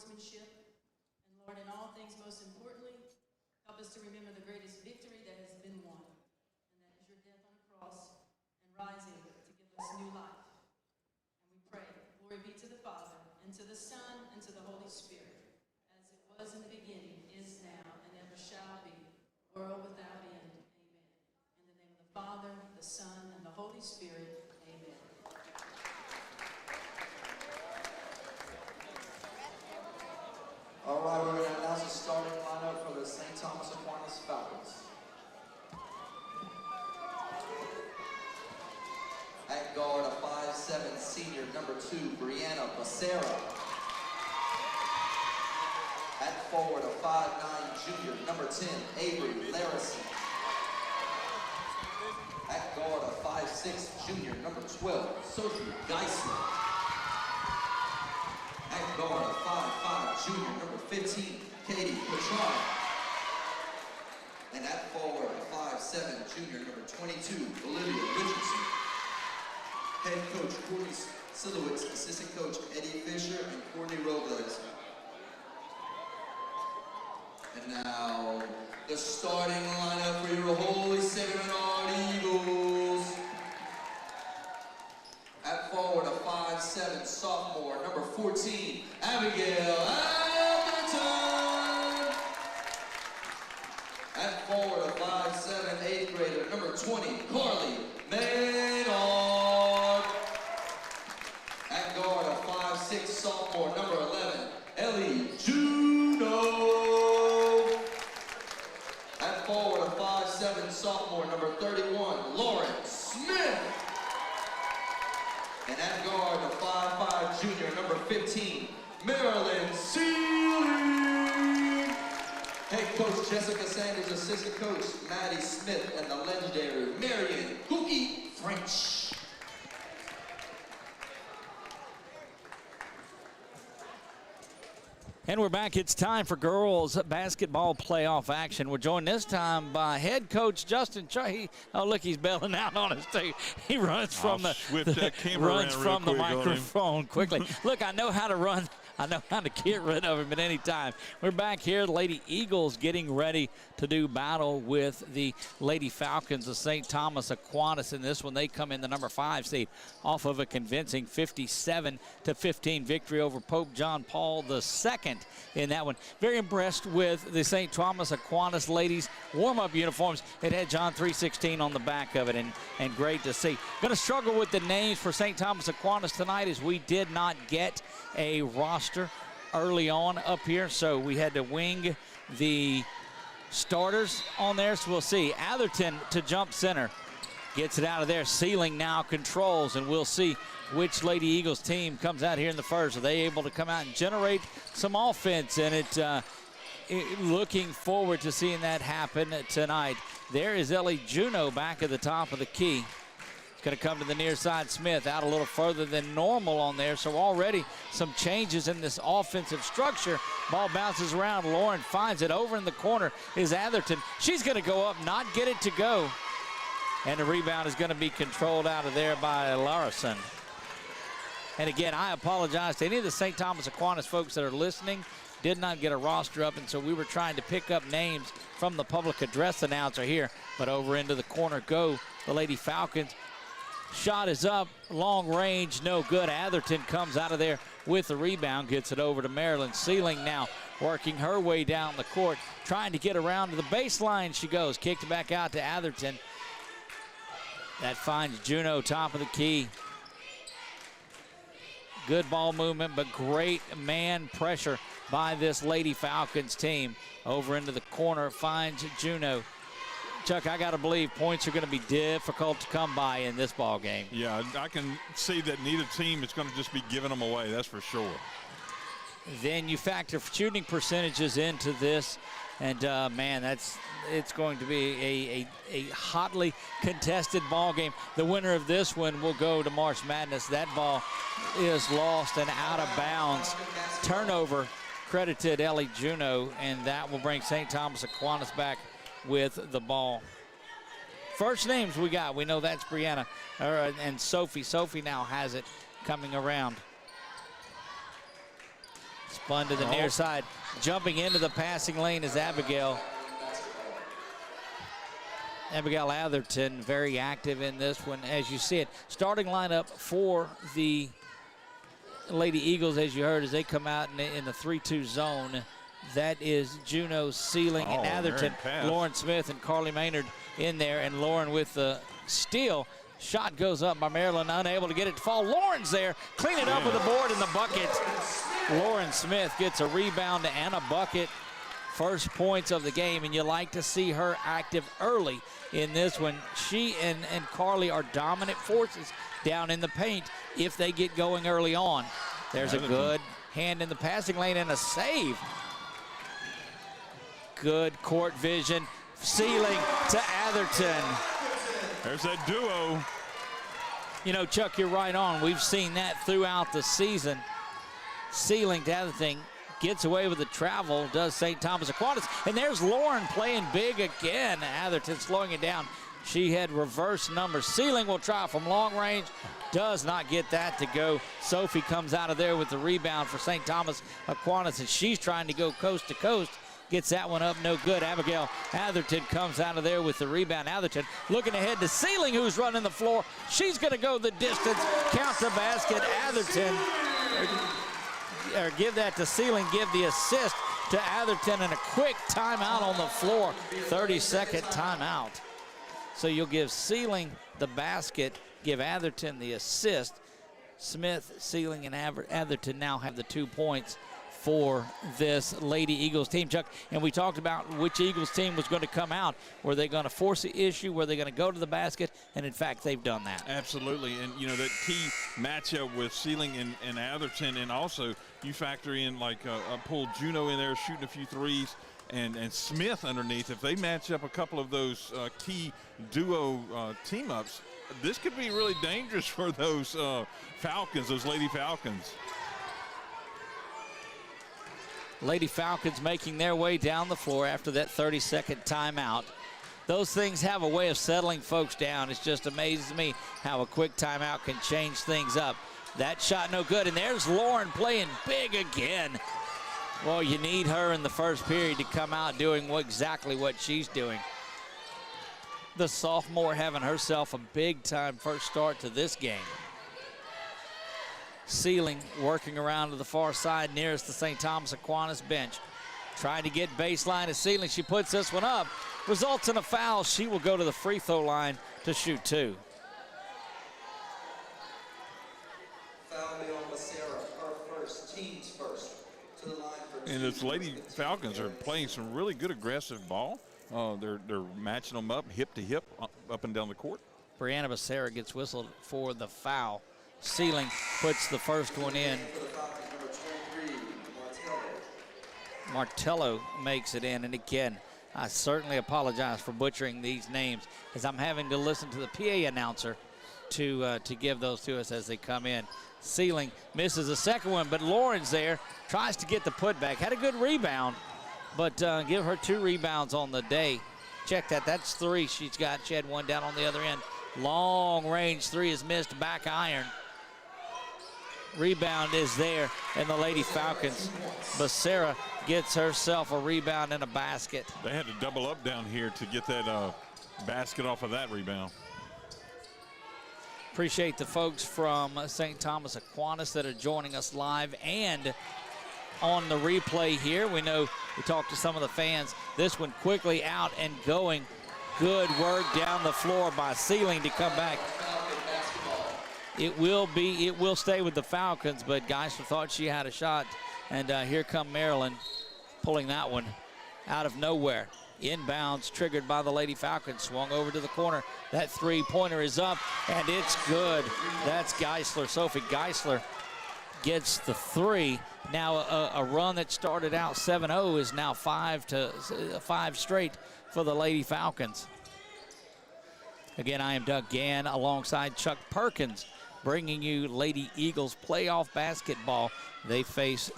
sportsmanship. And Lord, in all things, most importantly, help us to remember the greatest victory that has been won, and that is your death on the cross and rising to give us new life. And we pray, glory be to the Father, and to the Son, and to the Holy Spirit, as it was in the beginning, is now, and ever shall be, world without end. Amen. In the name of the Father, the Son, and the Holy Spirit. Amen. All right, we're going to announce the starting lineup for the St. Thomas Aquinas Falcons. At guard, a 5'7" senior, number 2, Brianna Becerra. At forward, a 5'9" junior, number 10, Avery Larison. At guard, a 5'6" junior, number 12, Sophie Geisler. At guard, a 5'5" junior, number 15, Katie Petrard. And at forward, a 5'7" junior, number 22, Olivia Richardson. Head coach Courtney Silowitz, assistant coach Eddie Fisher, and Courtney Robles. And now, the starting lineup for your Holy Sacred Heart Eagles. At forward, a 5'7" sophomore, number 14, Abigail Atherton. At forward, a 5'7" 8th grader, number 20, Carly Menard. At guard, a 5'6" sophomore, number 11, Ellie Juno. At forward, a 5'7" sophomore, number 31, Lauren Smith. And at guard, a 5'5" junior, number 15, Marilyn Seeley. Head coach Jessica Sanders, assistant coach Maddie Smith, and the legendary Marion Cookie French. And we're back. It's time for girls basketball playoff action. We're joined this time by head coach Justin Choi. Oh, look, he's bailing out on us too. He runs from the microphone quickly. Look, I know how to run. I know how to get rid of him at any time. We're back here. Lady Eagles getting ready to do battle with the Lady Falcons of St. Thomas Aquinas. In this one, they come in the number 5 seed off of a convincing 57-15 victory over Pope John Paul II in that one. Very impressed with the St. Thomas Aquinas ladies' warm-up uniforms. It had John 3:16 on the back of it, and great to see. Going to struggle with the names for St. Thomas Aquinas tonight, as we did not get a roster early on up here, so we had to wing the starters on there. So we'll see. Atherton to jump center, gets it out of there. Sealing now controls, and we'll see which Lady Eagles team comes out here in the first. Are they able to come out and generate some offense? And looking forward to seeing that happen tonight. There is Ellie Juno back at the top of the key. Going to come to the near side. Smith out a little further than normal on there. So already some changes in this offensive structure. Ball bounces around. Lauren finds it. Over in the corner is Atherton. She's going to go up, not get it to go. And the rebound is going to be controlled out of there by Larison. And again, I apologize to any of the St. Thomas Aquinas folks that are listening. Did not get a roster up, and so we were trying to pick up names from the public address announcer here. But over into the corner go the Lady Falcons. Shot is up, long range, no good. Atherton comes out of there with the rebound, gets it over to Marilyn. Sealing now, working her way down the court, trying to get around to the baseline. She goes, kicked back out to Atherton. That finds Juno, top of the key. Good ball movement, but great man pressure by this Lady Falcons team. Over into the corner, finds Juno. Chuck, I got to believe points are going to be difficult to come by in this ball game. Yeah, I can see that neither team is going to just be giving them away, that's for sure. Then you factor shooting percentages into this, and man, it's going to be a hotly contested ball game. The winner of this one will go to March Madness. That ball is lost and out of bounds. Turnover credited Ellie Juno, and that will bring St. Thomas Aquinas back with the ball. First names we got, we know that's Brianna and Sophie. Sophie now has it coming around. Spun to the near side. Jumping into the passing lane is Abigail. Abigail Atherton, very active in this one, as you see it. Starting lineup for the Lady Eagles, as you heard, as they come out in the 3-2 zone. That is Juno, Sealing, and Atherton. Lauren Smith and Carly Menard in there, and Lauren with the steal. Shot goes up by Maryland, unable to get it to fall. Lauren's there, clean it up with the board and the bucket. Lauren Smith gets a rebound and a bucket. First points of the game, and you like to see her active early in this one. She and Carly are dominant forces down in the paint if they get going early on. There's a good hand in the passing lane and a save. Good court vision. Sealing to Atherton. There's that duo. You know, Chuck, you're right on. We've seen that throughout the season. Sealing to Atherton. Gets away with the travel, does St. Thomas Aquinas. And there's Lauren playing big again. Atherton slowing it down. She had reverse numbers. Sealing will try from long range. Does not get that to go. Sophie comes out of there with the rebound for St. Thomas Aquinas, and she's trying to go coast to coast. Gets that one up, no good. Abigail Atherton comes out of there with the rebound. Atherton looking ahead to Sealing, who's running the floor. She's going to go the distance. Count the basket. Atherton. Or give that to Sealing, give the assist to Atherton, and a quick timeout on the floor. 30-second timeout. So you'll give Sealing the basket, give Atherton the assist. Smith, Sealing, and Atherton now have the 2 points for this Lady Eagles team, Chuck. And we talked about which Eagles team was going to come out. Were they going to force the issue? Were they going to go to the basket? And in fact, they've done that. Absolutely. And you know, that key matchup with Sealing and Atherton, and also you factor in like pull Juno in there shooting a few threes, and Smith underneath. If they match up a couple of those key duo team ups, this could be really dangerous for those Falcons, those Lady Falcons. Lady Falcons making their way down the floor after that 30-second timeout. Those things have a way of settling folks down. It just amazes me how a quick timeout can change things up. That shot no good, and there's Lauren playing big again. Well, you need her in the first period to come out doing exactly what she's doing. The sophomore having herself a big-time first start to this game. Sealing working around to the far side nearest the St. Thomas Aquinas bench. Trying to get baseline to Sealing. She puts this one up. Results in a foul. She will go to the free throw line to shoot 2. Foul on Sarah, her first, team's first. To the line for And those Lady Falcons are playing some really good aggressive ball. They're matching them up hip to hip up and down the court. Brianna Becerra gets whistled for the foul. Sealing puts the first one in. Martello makes it in, and again, I certainly apologize for butchering these names as I'm having to listen to the PA announcer to give those to us as they come in. Sealing misses the second one, but Lauren's there, tries to get the putback. Had a good rebound, but give her 2 rebounds on the day. Check that, that's 3 she's got. She had one down on the other end. Long range 3 is missed, back iron. Rebound is there, and the Lady Falcons. Becerra gets herself a rebound and a basket. They had to double up down here to get that basket off of that rebound. Appreciate the folks from St. Thomas Aquinas that are joining us live and on the replay here. We know we talked to some of the fans. This one quickly out and going. Good work down the floor by Sealing to come back. It will stay with the Falcons, but Geisler thought she had a shot. And here come Maryland pulling that one out of nowhere. Inbounds triggered by the Lady Falcons, swung over to the corner. That 3-pointer is up, and it's good. That's Geisler. Sophie Geisler gets the 3. Now a run that started out 7-0 is now 5 straight for the Lady Falcons. Again, I am Doug Gann alongside Chuck Perkins, bringing you Lady Eagles playoff basketball. They face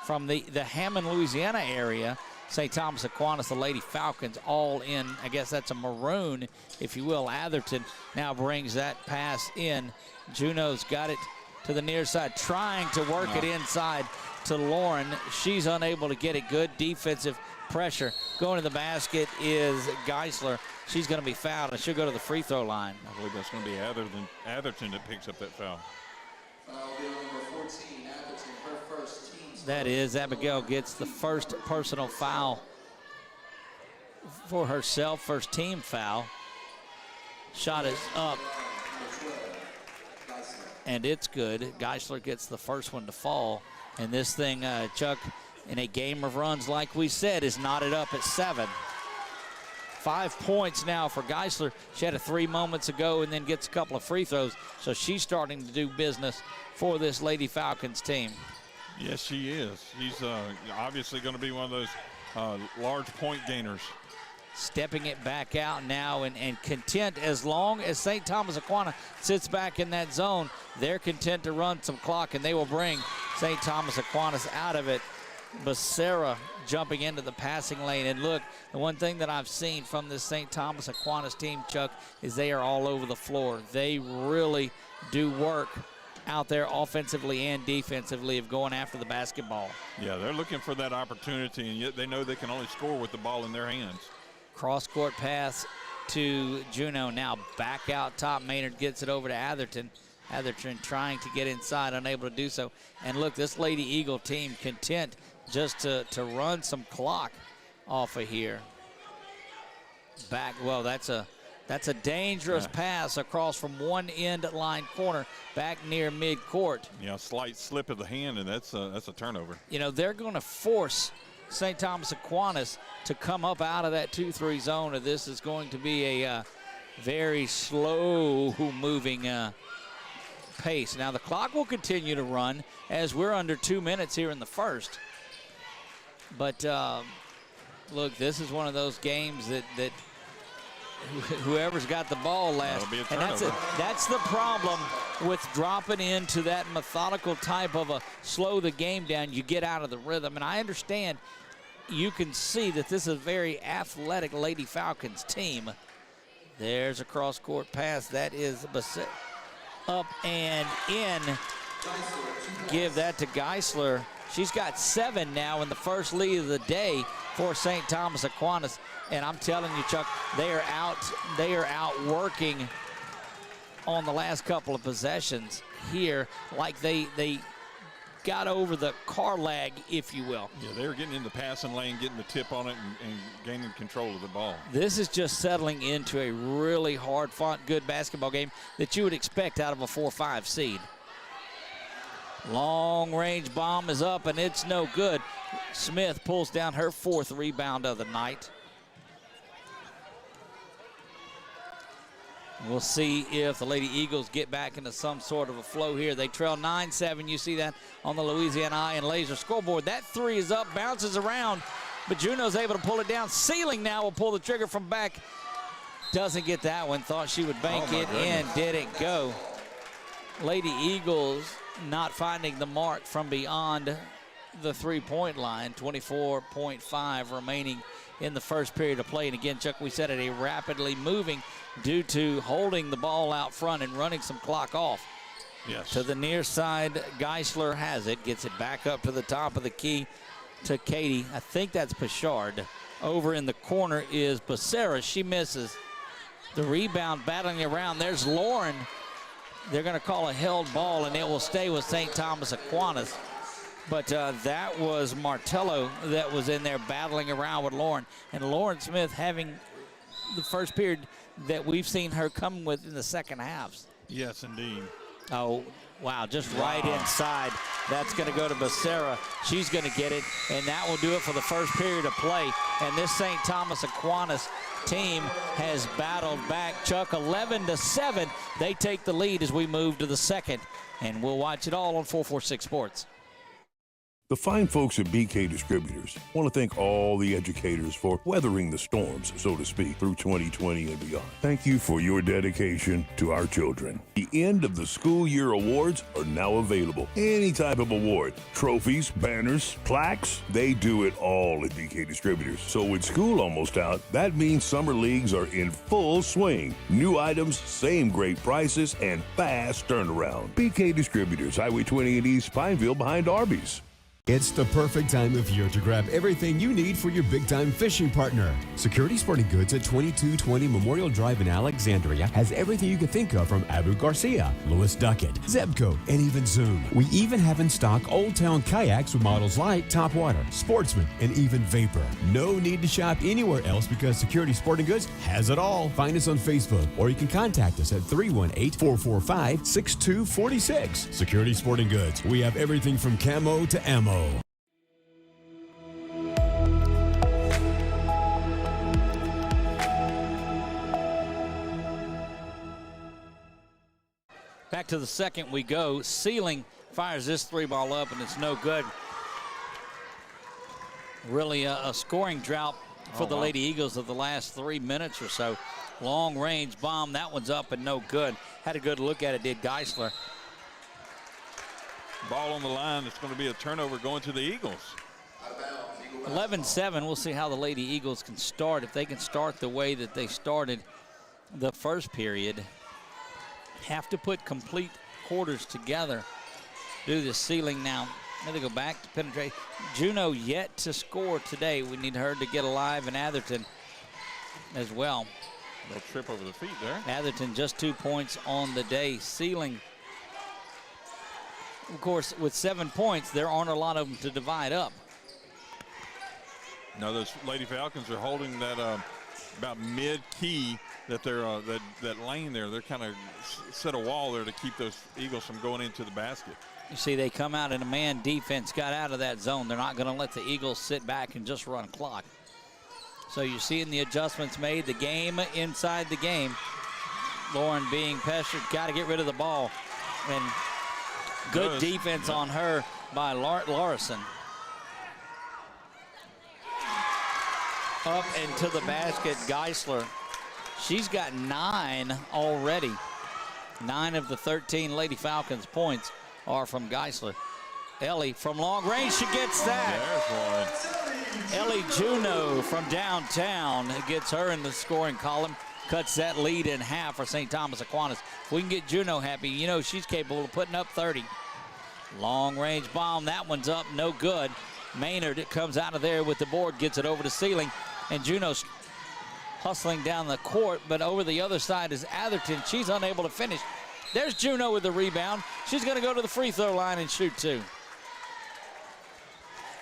from the Hammond, Louisiana area, St. Thomas Aquinas, the Lady Falcons, all in, I guess that's a maroon, if you will. Atherton now brings that pass in. Juno's got it to the near side, trying to work it inside. to Lauren. She's unable to get it. Good defensive pressure. Going to the basket is Geisler. She's going to be fouled, and she'll go to the free throw line. I believe that's going to be Atherton that picks up that foul. Foul bill number 14, Atherton, her first team's That is, Abigail gets the first personal foul for herself, first team foul. Shot is up, and it's good. Geisler gets the first one to fall, and this thing, Chuck, in a game of runs, like we said, is knotted up at 7. 5 points now for Geisler. She had a 3 moments ago and then gets a couple of free throws, so she's starting to do business for this Lady Falcons team. Yes, she is. She's obviously going to be one of those large point gainers. Stepping it back out now and content, as long as St. Thomas Aquinas sits back in that zone, they're content to run some clock, and they will bring St. Thomas Aquinas out of it. Becerra jumping into the passing lane. And look, the one thing that I've seen from this St. Thomas Aquinas team, Chuck, is they are all over the floor. They really do work out there offensively and defensively of going after the basketball. Yeah, they're looking for that opportunity, and yet they know they can only score with the ball in their hands. Cross-court pass to Juneau. Now back out top. Menard gets it over to Atherton. Atherton trying to get inside, unable to do so. And look, this Lady Eagle team content just to run some clock off of here. Back, well, that's a dangerous pass across from one end line corner back near midcourt. Yeah, slight slip of the hand, and that's a turnover. You know, they're going to force St. Thomas Aquinas to come up out of that 2-3 zone. This is going to be a very slow moving pace. Now the clock will continue to run as we're under 2 minutes here in the first. But look, this is one of those games that whoever's got the ball last, and that's the problem with dropping into that methodical type of a slow the game down. You get out of the rhythm, and I understand. You can see that this is a very athletic Lady Falcons team. There's a cross-court pass. That is up and in. Give that to Geisler. She's got 7 now in the first lead of the day for St. Thomas Aquinas. And I'm telling you, Chuck, they are out working on the last couple of possessions here, like they got over the car lag, if you will. Yeah, they were getting in the passing lane, getting the tip on it, and gaining control of the ball. This is just settling into a really hard-fought, good basketball game that you would expect out of a 4-5 seed. Long-range bomb is up, and it's no good. Smith pulls down her 4th rebound of the night. We'll see if the Lady Eagles get back into some sort of a flow here. They trail 9-7. You see that on the Louisiana Eye and Laser scoreboard. That 3 is up, bounces around, but Juneau's able to pull it down. Ceiling now will pull the trigger from back. Doesn't get that one. Thought she would bank it in. Didn't go. Lady Eagles not finding the mark from beyond the 3-point line. 24.5 remaining in the first period of play. And again, Chuck, we said it, a rapidly moving due to holding the ball out front and running some clock off. Yes. To the near side, Geisler has it, gets it back up to the top of the key to Katie. I think that's Pichard. Over in the corner is Becerra. She misses. The rebound battling around. There's Lauren. They're going to call a held ball, and it will stay with St. Thomas Aquinas. But that was Martello that was in there battling around with Lauren. And Lauren Smith having the first period that we've seen her come with in the second halves. Yes, indeed. Oh, wow, just right inside. That's going to go to Becerra. She's going to get it, and that will do it for the first period of play. And this St. Thomas Aquinas team has battled back. Chuck, 11-7. They take the lead as we move to the second, and we'll watch it all on 446 Sports. The fine folks at BK Distributors want to thank all the educators for weathering the storms, so to speak, through 2020 and beyond. Thank you for your dedication to our children. The end of the school year awards are now available. Any type of award, trophies, banners, plaques, they do it all at BK Distributors. So with school almost out, that means summer leagues are in full swing. New items, same great prices, and fast turnaround. BK Distributors, Highway 20 and East Pineville behind Arby's. It's the perfect time of year to grab everything you need for your big-time fishing partner. Security Sporting Goods at 2220 Memorial Drive in Alexandria has everything you can think of from Abu Garcia, Lewis Duckett, Zebco, and even Zoom. We even have in stock Old Town kayaks with models like Topwater, Sportsman, and even Vapor. No need to shop anywhere else because Security Sporting Goods has it all. Find us on Facebook or you can contact us at 318-445-6246. Security Sporting Goods. We have everything from camo to ammo. Back to the second we go. Sealing fires this 3-ball up, and it's no good. Really a scoring drought for the Lady Eagles of the last 3 minutes or so. Long range bomb, that one's up and no good. Had a good look at it, did Geisler. Ball on the line. It's going to be a turnover going to the Eagles. 11-7. We'll see how the Lady Eagles can start. If they can start the way that they started the first period, have to put complete quarters together. Do the Sealing now. Let me go back to penetrate. Juneau yet to score today. We need her to get alive, and Atherton as well. No trip over the feet there. Atherton just 2 points on the day. Sealing, of course, with 7 points, there aren't a lot of them to divide up. No, those Lady Falcons are holding that about mid-key that they're that lane there. They're kind of set a wall there to keep those Eagles from going into the basket. You see, they come out in a man defense, got out of that zone. They're not going to let the Eagles sit back and just run clock. So you're seeing the adjustments made, the game inside the game. Lauren being pestered, got to get rid of the ball. And good defense on her by Larson. Up and to the basket, Geisler. She's got 9 already. 9 of the 13 Lady Falcons points are from Geisler. Ellie from long range, she gets that. There's one. Ellie Juneau from downtown gets her in the scoring column, cuts that lead in half for St. Thomas Aquinas. If we can get Juneau happy, you know she's capable of putting up 30. Long range bomb, that one's up, no good. Menard comes out of there with the board, gets it over to Sealing, and Juneau's hustling down the court, but over the other side is Atherton. She's unable to finish. There's Juneau with the rebound. She's going to go to the free throw line and shoot 2.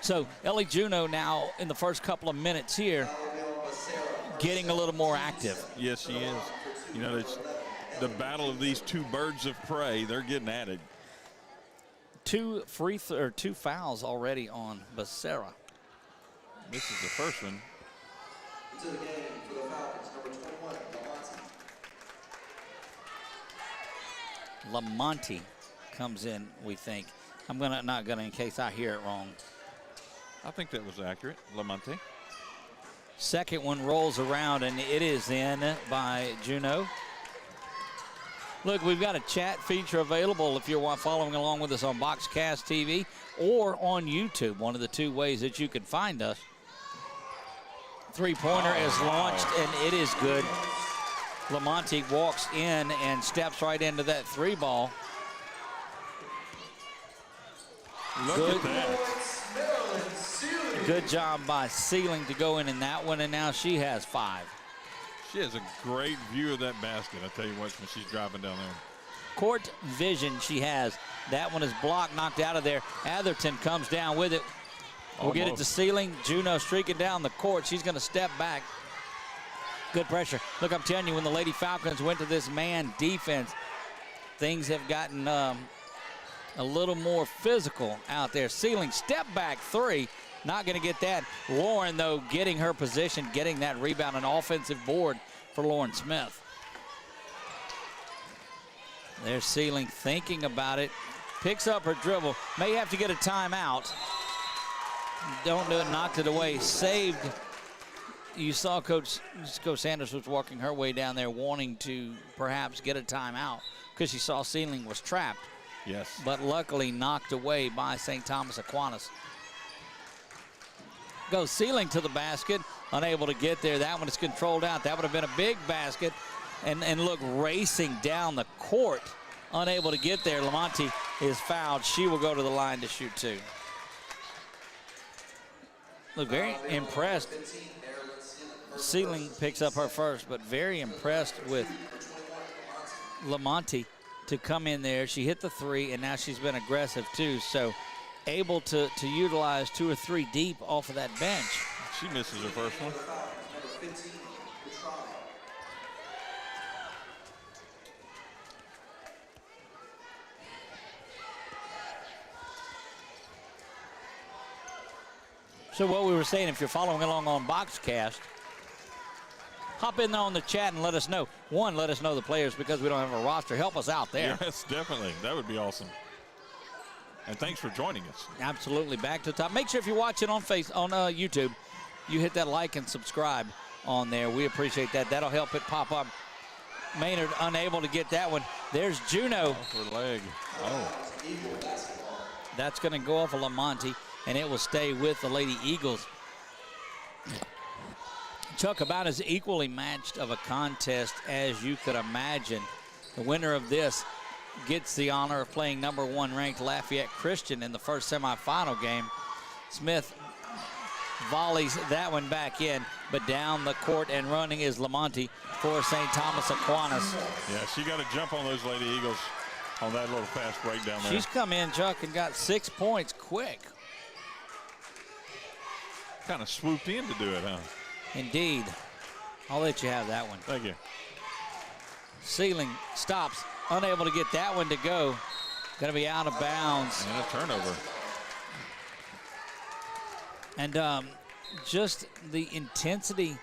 So Ellie Juneau now in the first couple of minutes here getting a little more active. Yes, she is. You know, it's the battle of these two birds of prey. They're getting at it. 2 fouls already on Becerra. This is the first one. Into the game for the Falcons, number 21, Lamonte comes in, we think. I'm not gonna in case I hear it wrong. I think that was accurate, Lamonte. Second one rolls around and it is in by Juneau. Look, we've got a chat feature available if you're following along with us on Boxcast TV or on YouTube, one of the 2 ways that you can find us. Three-pointer is launched, and it is good. Lamonte walks in and steps right into that 3-ball. Look at that. Good job by Sealing to go in that one, and now she has 5. She has a great view of that basket, I tell you what, when she's driving down there. Court vision she has. That one is blocked, knocked out of there. Atherton comes down with it. We'll get it to Sealing. Juneau streaking down the court. She's going to step back. Good pressure. Look, I'm telling you, when the Lady Falcons went to this man defense, things have gotten a little more physical out there. Sealing, step back 3. Not going to get that. Lauren, though, getting her position, getting that rebound, an offensive board for Lauren Smith. There's Sealing thinking about it. Picks up her dribble. May have to get a timeout. Don't do it, knocked it away, saved. You saw Coach Sanders was walking her way down there wanting to perhaps get a timeout because she saw Sealing was trapped. Yes. But luckily knocked away by St. Thomas Aquinas. Goes Sealing to the basket, unable to get there. That one is controlled out. That would have been a big basket. And look, racing down the court, unable to get there. Lamonte is fouled. She will go to the line to shoot 2. Look, very impressed. Sealing picks up her first, but very impressed with Lamonte to come in there. She hit the 3, and now she's been aggressive too. So able to utilize 2 or 3 deep off of that bench. She misses her first one. So what we were saying, if you're following along on Boxcast, hop in there on the chat and let us know. One, let us know the players because we don't have a roster. Help us out there. Yes, definitely. That would be awesome. And thanks for joining us. Absolutely. Back to the top. Make sure if you're watching on YouTube, you hit that like and subscribe on there. We appreciate that. That'll help it pop up. Menard unable to get that one. There's Juno. Off her leg. Oh. That's going to go off of Lamonte, and it will stay with the Lady Eagles. Chuck, about as equally matched of a contest as you could imagine. The winner of this gets the honor of playing #1 ranked Lafayette Christian in the first semifinal game. Smith volleys that one back in, but down the court and running is Lamonte for St. Thomas Aquinas. Yeah, she got to jump on those Lady Eagles on that little fast break down there. She's come in, Chuck, and got 6 points quick. Kind of swooped in to do it, huh? Indeed. I'll let you have that one. Thank you. Sealing stops, unable to get that one to go. Going to be out of bounds. And a turnover. And just the intensity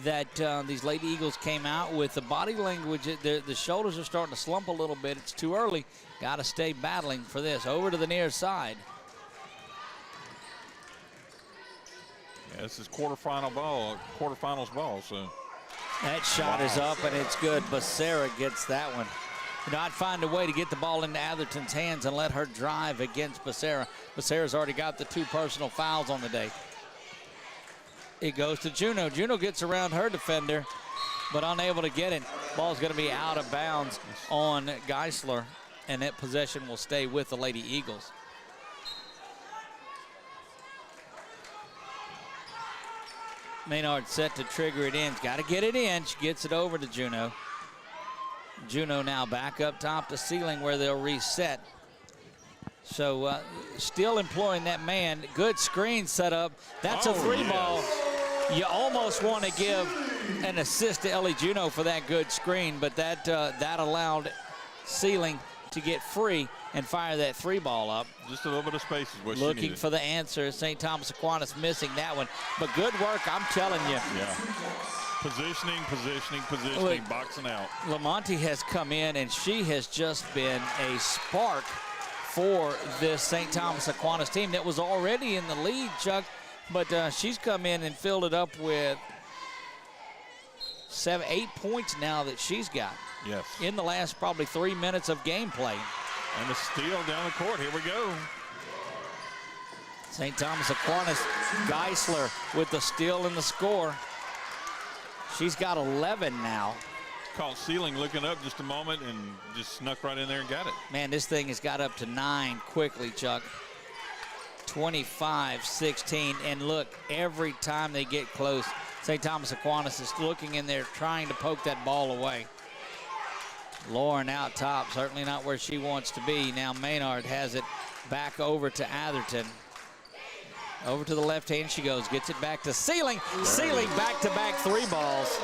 that these Lady Eagles came out with, the body language, the shoulders are starting to slump a little bit. It's too early. Got to stay battling for this. Over to the near side. Yeah, this is quarterfinals ball, so. That shot is up, and it's good. Becerra gets that one. You know, I'd find a way to get the ball into Atherton's hands and let her drive against Becerra. Becerra's already got the 2 personal fouls on the day. It goes to Juno. Juno gets around her defender, but unable to get it. Ball's going to be out of bounds on Geisler, and that possession will stay with the Lady Eagles. Menard set to trigger it in. She's got to get it in. She gets it over to Juno. Juno now back up top to Sealing where they'll reset. So still employing that man. Good screen set up. That's a 3 ball. You almost want to give an assist to Ellie Juno for that good screen, but that allowed Sealing to get free and fire that 3 ball up. Just a little bit of space is what she Looking needed. for the answer. St. Thomas Aquinas missing that one. But good work, I'm telling you. Yeah. Positioning, Look, boxing out. Lamonte has come in, and she has just been a spark for this St. Thomas Aquinas team that was already in the lead, Chuck. But she's come in and filled it up with 7, 8 points now that she's got. Yes. In the last probably 3 minutes of gameplay. And the steal down the court. Here we go. St. Thomas Aquinas, Geisler with the steal and the score. She's got 11 now. Caught Sealing looking up just a moment and just snuck right in there and got it. Man, this thing has got up to 9 quickly, Chuck. 25-16, and look, every time they get close, St. Thomas Aquinas is looking in there trying to poke that ball away. Lauren out top, certainly not where she wants to be. Now Menard has it back over to Atherton. Over to the left hand she goes, gets it back to Sealing. Sealing back-to-back 3 balls.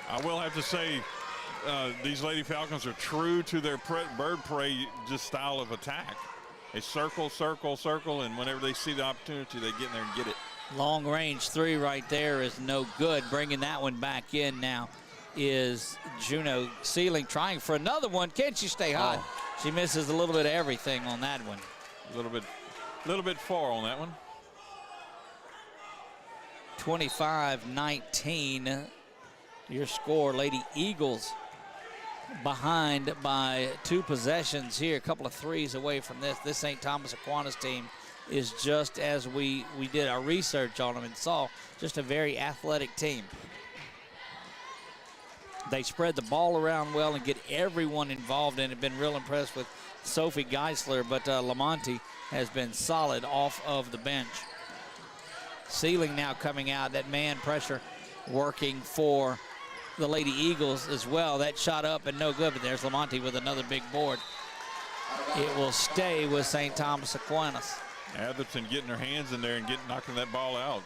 I will have to say, these Lady Falcons are true to their bird prey just style of attack. They circle, circle, circle, and whenever they see the opportunity, they get in there and get it. Long range 3 right there is no good. Bringing that one back in now is Juno. Sealing trying for another one. Can she stay hot? Oh. She misses a little bit of everything on that one. A little bit far on that one. 25-19, your score. Lady Eagles behind by 2 possessions here, a couple of 3s away from this. This St. Thomas Aquinas team is just as we did our research on them and saw, just a very athletic team. They spread the ball around well and get everyone involved in it. Been real impressed with Sophie Geisler, but Lamonte has been solid off of the bench. Sealing now coming out, that man pressure working for the Lady Eagles as well. That shot up and no good, but there's Lamonte with another big board. It will stay with St. Thomas Aquinas. Atherton getting her hands in there and knocking that ball out.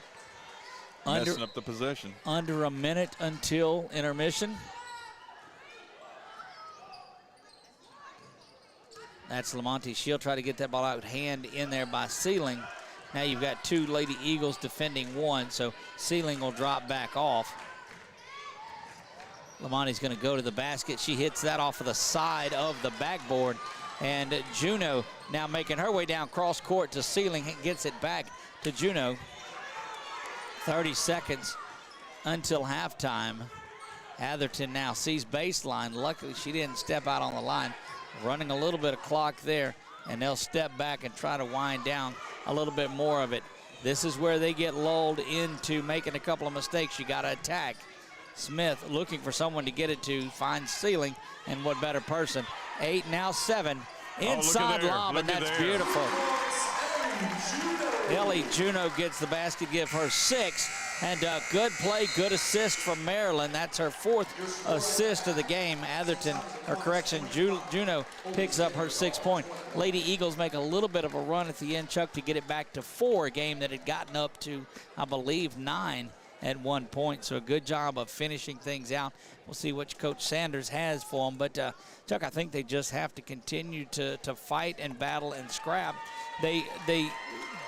Messing up the possession. Under a minute until intermission. That's Lamonte. She'll try to get that ball out, hand in there by Sealing. Now you've got two Lady Eagles defending one, so Sealing will drop back off. Lamonte's going to go to the basket. She hits that off of the side of the backboard. And Juno now making her way down cross court to Sealing, gets it back to Juno. 30 seconds until halftime. Atherton now sees baseline. Luckily, she didn't step out on the line. Running a little bit of clock there, and they'll step back and try to wind down a little bit more of it. This is where they get lulled into making a couple of mistakes. You got to attack. Smith looking for someone to get it to, finds Sealing, and what better person. 8, now 7. Inside lob, and that's beautiful. Ellie Juno gets the basket, give her 6. And good play, good assist from Maryland. That's her 4th assist of the game. Atherton, or correction, Juno picks up her 6 point. Lady Eagles make a little bit of a run at the end, Chuck, to get it back to 4, a game that had gotten up to, I believe, 9 at one point. So a good job of finishing things out. We'll see what Coach Sanders has for them. But, Chuck, I think they just have to continue to fight and battle and scrap. They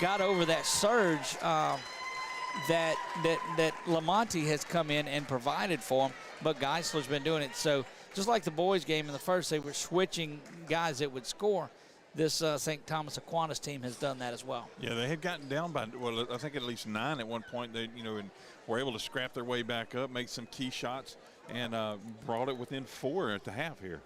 got over that surge that Lamonte has come in and provided for them, but Geisler's been doing it. So just like the boys game in the first, they were switching guys that would score. This St. Thomas Aquinas team has done that as well. Yeah, they had gotten down by, well, I think at least 9 at one point. They, and were able to scrap their way back up, make some key shots, and brought it within 4 at the half here.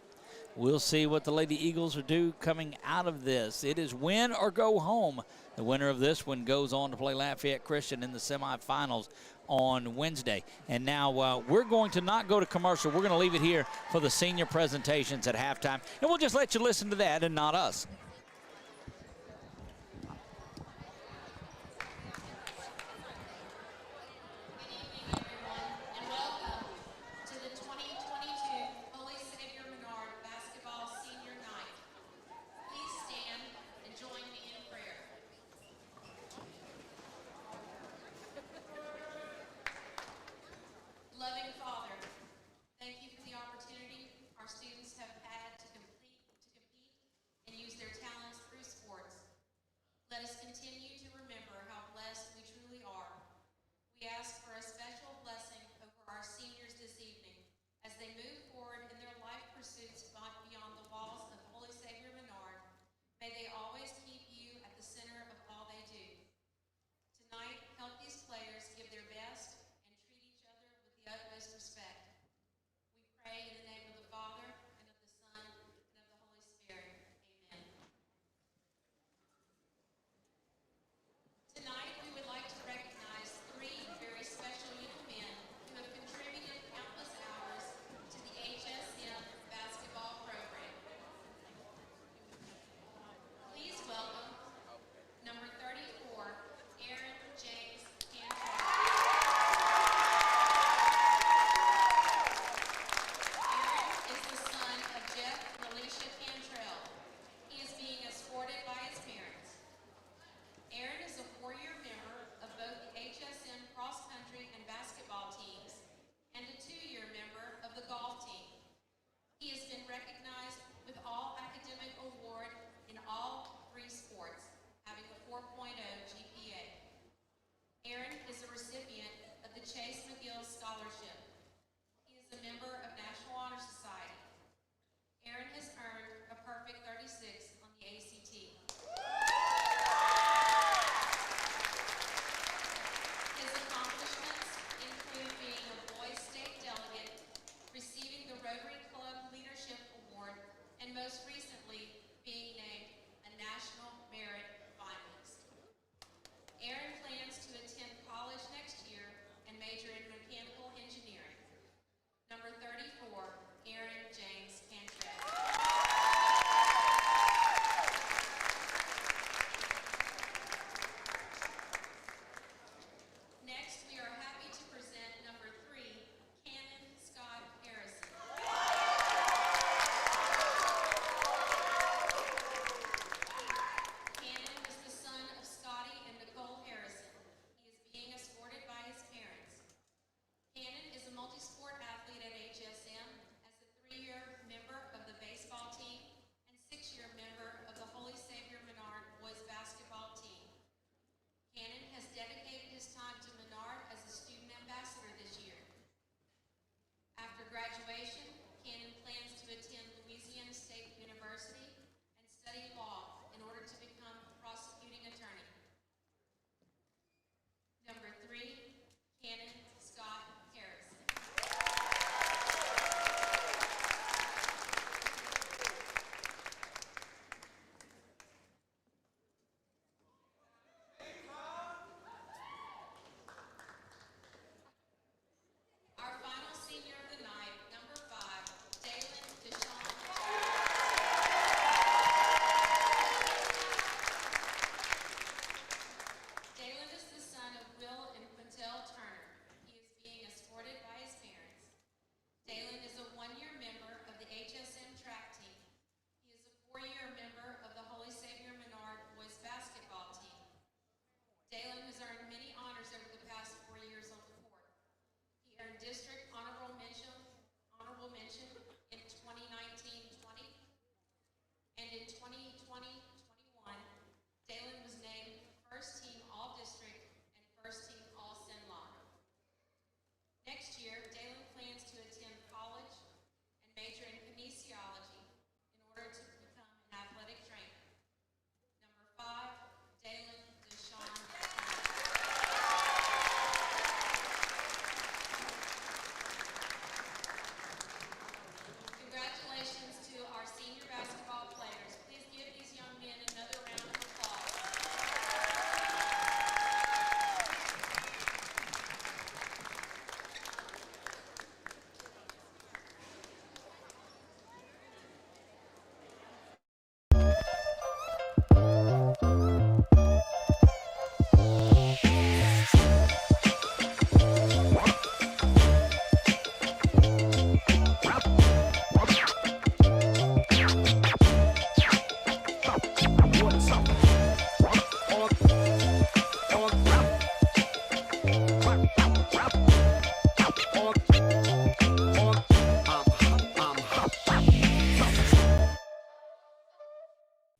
We'll see what the Lady Eagles will do coming out of this. It is win or go home. The winner of this one goes on to play Lafayette Christian in the semifinals on Wednesday. And now we're going to not go to commercial. We're going to leave it here for the senior presentations at halftime. And we'll just let you listen to that and not us. Their talent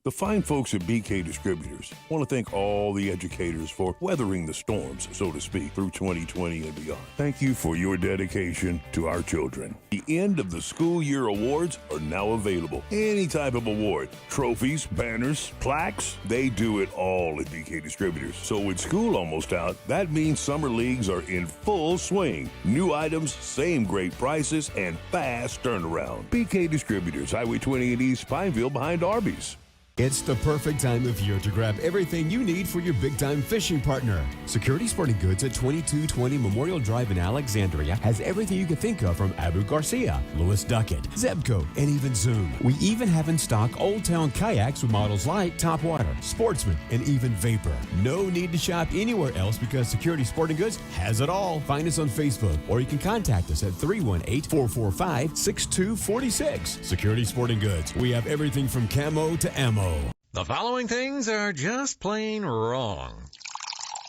The fine folks at BK Distributors want to thank all the educators for weathering the storms, so to speak, through 2020 and beyond. Thank you for your dedication to our children. The end of the school year awards are now available. Any type of award, trophies, banners, plaques, they do it all at BK Distributors. So with school almost out, that means summer leagues are in full swing. New items, same great prices, and fast turnaround. BK Distributors, Highway 20 in East Pineville behind Arby's. It's the perfect time of year to grab everything you need for your big-time fishing partner. Security Sporting Goods at 2220 Memorial Drive in Alexandria has everything you can think of from Abu Garcia, Lewis Duckett, Zebco, and even Zoom. We even have in stock Old Town kayaks with models like Topwater, Sportsman, and even Vapor. No need to shop anywhere else because Security Sporting Goods has it all. Find us on Facebook or you can contact us at 318-445-6246. Security Sporting Goods. We have everything from camo to ammo. The following things are just plain wrong.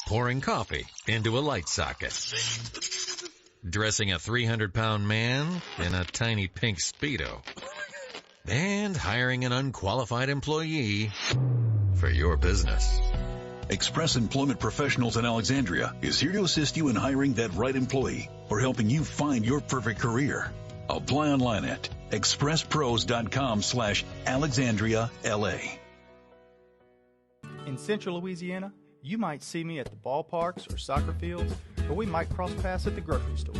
Pouring coffee into a light socket. Dressing a 300-pound man in a tiny pink Speedo. And hiring an unqualified employee for your business. Express Employment Professionals in Alexandria is here to assist you in hiring that right employee or helping you find your perfect career. Apply online at expresspros.com/AlexandriaLA. In Central Louisiana, you might see me at the ballparks or soccer fields, or we might cross paths at the grocery store.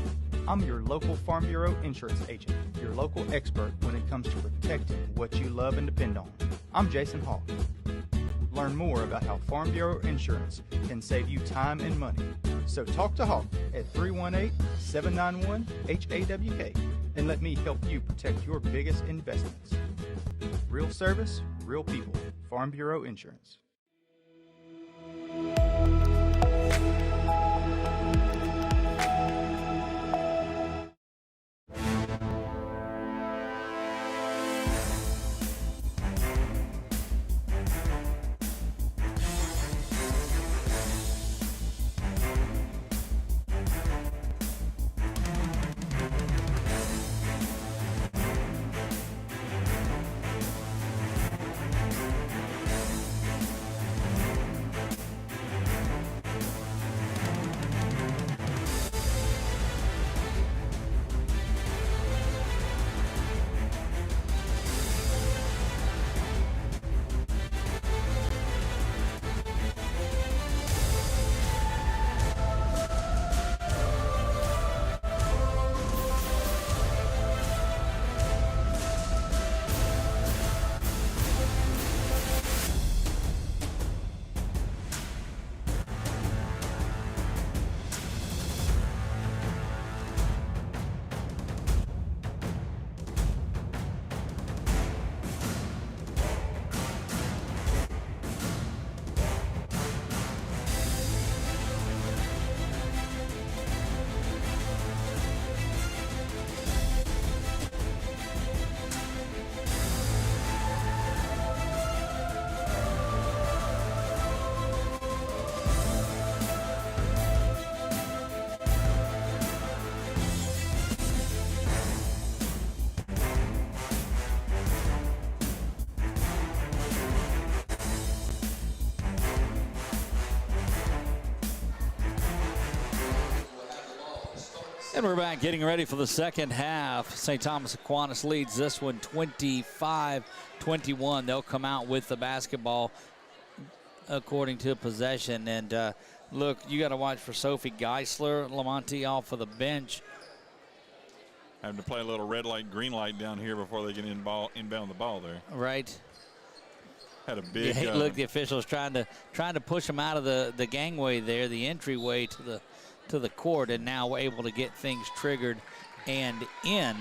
I'm your local Farm Bureau insurance agent, your local expert when it comes to protecting what you love and depend on. I'm Jason Hawk. Learn more about how Farm Bureau insurance can save you time and money. So talk to Hawk at 318-791-HAWK and let me help you protect your biggest investments. Real service, real people. Farm Bureau Insurance. And we're back getting ready for the second half. St. Thomas Aquinas leads this one 25-21. They'll come out with the basketball according to possession. And look, you got to watch for Sophie Geisler, Lamonte off of the bench. Having to play a little red light, green light down here before they get inbound the ball there. Right. Had a big. Yeah, look, the officials trying to push them out of the gangway there, the entryway to the court, and now we're able to get things triggered and in.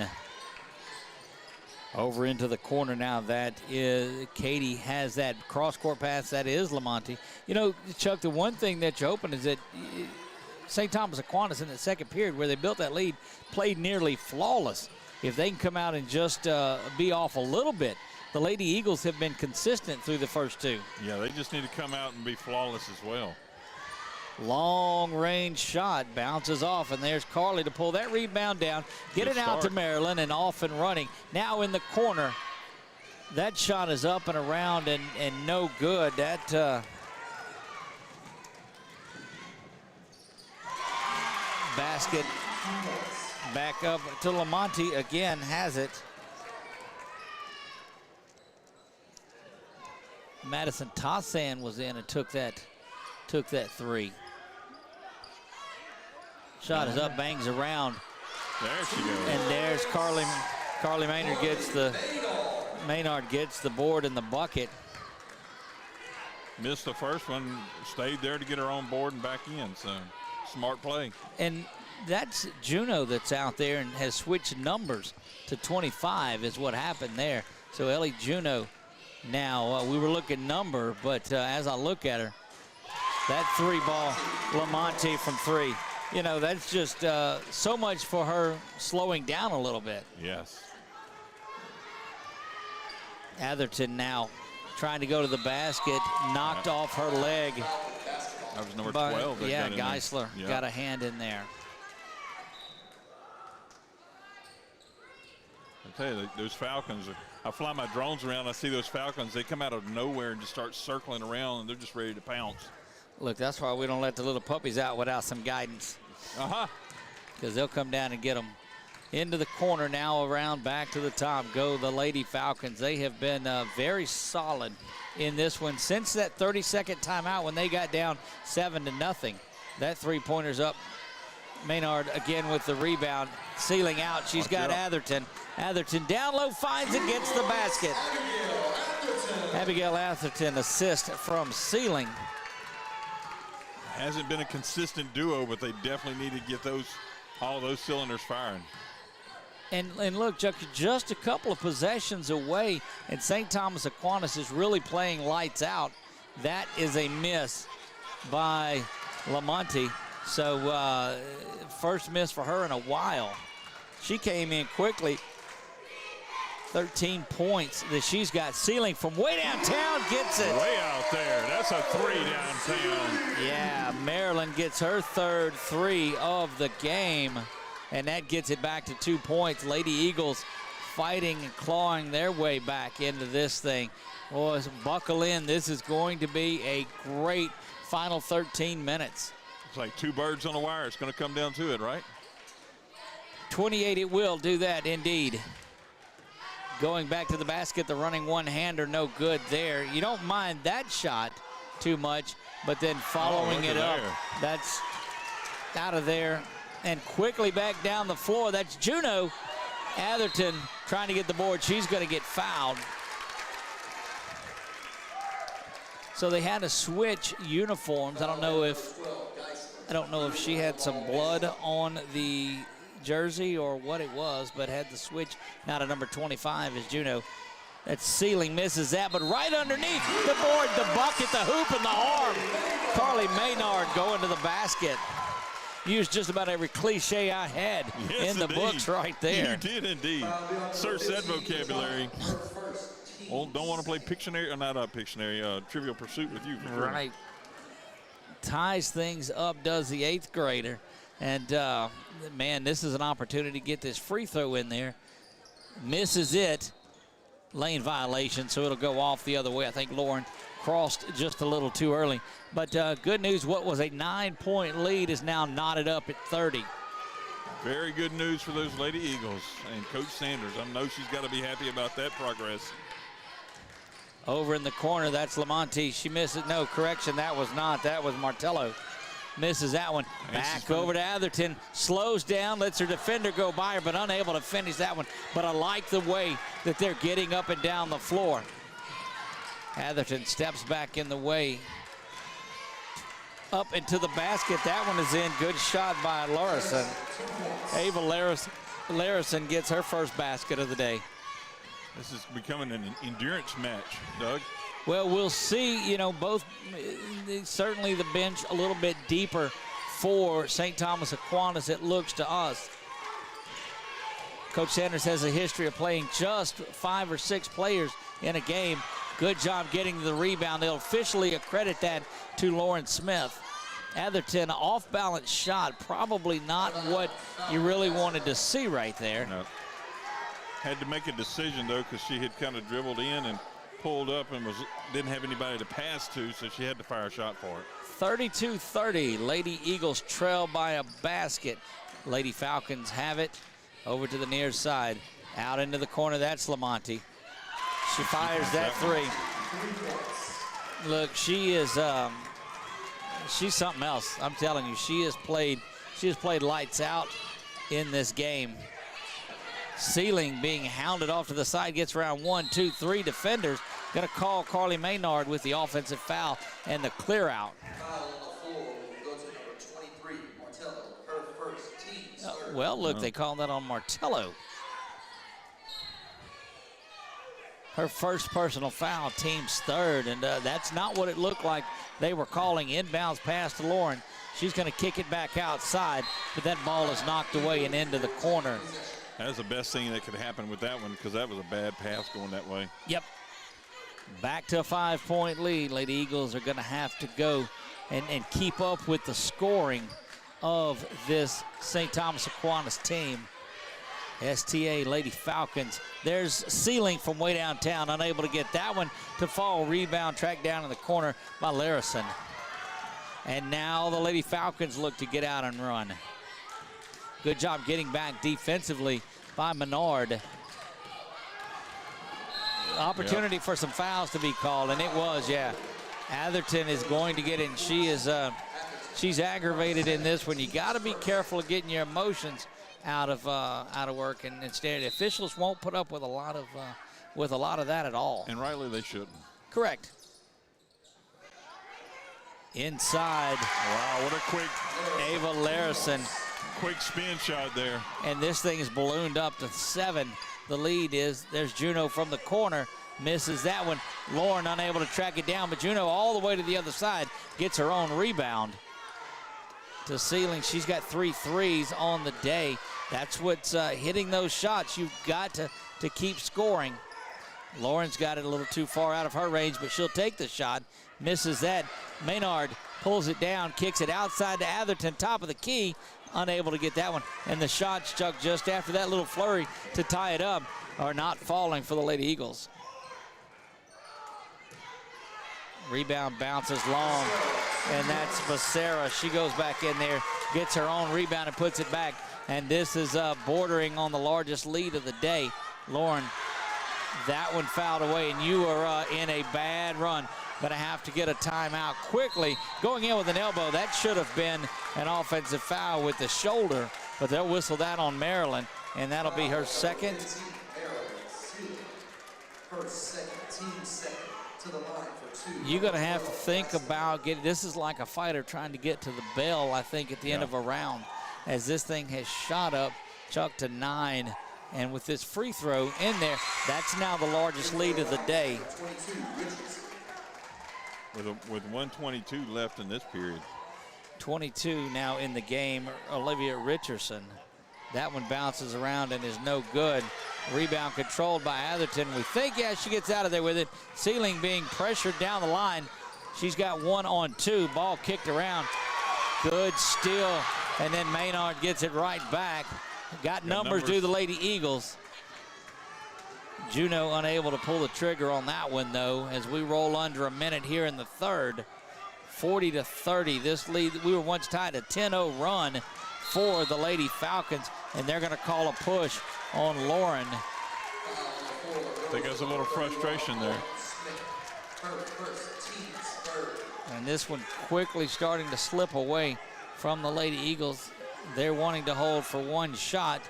Over into the corner now. That is Katie has that cross-court pass. That is Lamonte. You know, Chuck, the one thing that you're hoping is that St. Thomas Aquinas in the second period where they built that lead played nearly flawless. If they can come out and just be off a little bit. The Lady Eagles have been consistent through the first two. Yeah, they just need to come out and be flawless as well. Long range shot bounces off, and there's Carly to pull that rebound down, get it out to Maryland, and off and running. Now in the corner, That shot is up and around and no good. That basket back up to Lamonte again, has it. Madison Tassan was in and took that three. Shot is up, bangs around. There she goes. And there's Carly Maynard gets the board and the bucket. Missed the first one, stayed there to get her own board and back in, so smart play. And that's Juno that's out there and has switched numbers to 25 is what happened there. So Ellie Juno now, we were looking number, but as I look at her, that three ball, Lamonte from three. You know, that's just so much for her slowing down a little bit. Yes. Atherton now trying to go to the basket, knocked off her leg. That was number 12. Yeah, Geisler got a hand in there. I tell you, those Falcons, I fly my drones around, I see those Falcons, they come out of nowhere and just start circling around, and they're just ready to pounce. Look, that's why we don't let the little puppies out without some guidance. Because they'll come down and get them. Into the corner now, around back to the top go the Lady Falcons. They have been very solid in this one since that 30-second timeout when they got down 7-0. That three-pointer's up. Menard again with the rebound, sealing out. She's got Atherton. Atherton down low, finds it, gets the basket. Abigail Atherton assist from sealing. Hasn't been a consistent duo, but they definitely need to get all those cylinders firing. And look, Chuck, just a couple of possessions away, and St. Thomas Aquinas is really playing lights out. That is a miss by Lamonte. So first miss for her in a while. She came in quickly. 13 points that she's got. Sealing from way downtown, gets it. Way out there. That's a three downtown. Yeah, Maryland gets her third three of the game, and that gets it back to 2 points. Lady Eagles fighting and clawing their way back into this thing. Boys, buckle in. This is going to be a great final 13 minutes. It's like two birds on a wire. It's going to come down to it, right? 28 it will do that indeed. Going back to the basket, the running one-hander, no good there. You don't mind that shot too much, but then following it up, that's out of there. And quickly back down the floor, that's Juno. Atherton trying to get the board. She's going to get fouled. So they had to switch uniforms. I don't know if she had some blood on the jersey or what it was, but had the switch now to number 25 is Juno. That's Sealing, misses that, but right underneath the board, the bucket, the hoop, and the arm. Carly Menard going to the basket. Used just about every cliche I had in the books right there. You did indeed. Search that vocabulary. Well, don't want to play Pictionary, or not Pictionary, Trivial Pursuit with you. Right. Ties things up, does the 8th grader. And, man, this is an opportunity to get this free throw in there. Misses it. Lane violation, so it'll go off the other way. I think Lauren crossed just a little too early. But good news, what was a 9-point lead is now knotted up at 30. Very good news for those Lady Eagles. And Coach Sanders, I know she's got to be happy about that progress. Over in the corner, that's Lamonte. She misses. No, correction, that was not. That was Martello. Misses that one. Back over to Atherton. Slows down, lets her defender go by her, but unable to finish that one. But I like the way that they're getting up and down the floor. Atherton steps back in the way. Up into the basket. That one is in. Good shot by Larison. Ava Larison gets her first basket of the day. This is becoming an endurance match, Doug. Well, we'll see, you know, both, certainly the bench a little bit deeper for St. Thomas Aquinas, it looks to us. Coach Sanders has a history of playing just 5 or 6 players in a game. Good job getting the rebound. They'll officially accredit that to Lauren Smith. Atherton, off-balance shot, probably not what you really wanted to see right there. No. Had to make a decision, though, because she had kind of dribbled in and pulled up and didn't have anybody to pass to, so she had to fire a shot for it. 32-30. Lady Eagles trail by a basket. Lady Falcons have it over to the near side. Out into the corner, that's Lamonte. She fires that three. Look, she is she's something else. I'm telling you, she has played lights out in this game. Sealing being hounded off to the side, gets around 1, 2, 3 defenders. Gonna call Carly Menard with the offensive foul and the clear out. Foul on the floor will go to number 23, Martello, her first team's third. Well, look, they called that on Martello. Her first personal foul, team's third, and that's not what it looked like they were calling. Inbounds pass to Lauren. She's gonna kick it back outside, but that ball is knocked away and into the corner. That was the best thing that could happen with that one, because that was a bad pass going that way. Yep. Back to a 5-point lead. Lady Eagles are going to have to go and keep up with the scoring of this St. Thomas Aquinas team. STA Lady Falcons. There's Sealing from way downtown, unable to get that one to fall. Rebound tracked down in the corner by Larison. And now the Lady Falcons look to get out and run. Good job getting back defensively by Menard. Opportunity for some fouls to be called, and it was, yeah. Atherton is going to get in. She's aggravated in this one. You got to be careful of getting your emotions out of work, and instead officials won't put up with a lot of that at all. And rightly they shouldn't. Correct. Inside. Wow, what a quick Ava Larison. Quick spin shot there. And this thing is ballooned up to 7. The lead is, there's Juno from the corner, misses that one. Lauren unable to track it down, but Juno all the way to the other side gets her own rebound. To Sealing, she's got 3 threes on the day. That's what's hitting those shots. You've got to keep scoring. Lauren's got it a little too far out of her range, but she'll take the shot. Misses that. Menard pulls it down, kicks it outside to Atherton, top of the key. Unable to get that one. And the shots, Chuck, just after that little flurry to tie it up, are not falling for the Lady Eagles. Rebound bounces long, and that's Becerra. She goes back in there, gets her own rebound and puts it back. And this is bordering on the largest lead of the day. Lauren, that one fouled away, and you are in a bad run. Gonna have to get a timeout quickly. Going in with an elbow, that should have been an offensive foul with the shoulder, but they'll whistle that on Maryland, and that'll be her second. Her second, team second, to the line for 2. You're gonna have to think about getting, this is like a fighter trying to get to the bell, I think, at the end of a round, as this thing has shot up, Chuck, to 9. And with this free throw in there, that's now the largest lead of the day. With 1:22 left in this period. 22 now in the game, Olivia Richardson. That one bounces around and is no good. Rebound controlled by Atherton. We think, yeah, she gets out of there with it. Sealing being pressured down the line. She's got 1-on-2. Ball kicked around. Good steal. And then Menard gets it right back. Got numbers to the Lady Eagles. Juno unable to pull the trigger on that one, though, as we roll under a minute here in the third. 40-30. This lead, we were once tied a 10-0 run for the Lady Falcons, and they're going to call a push on Lauren. I think there's a little frustration there. And this one quickly starting to slip away from the Lady Eagles. They're wanting to hold for one shot.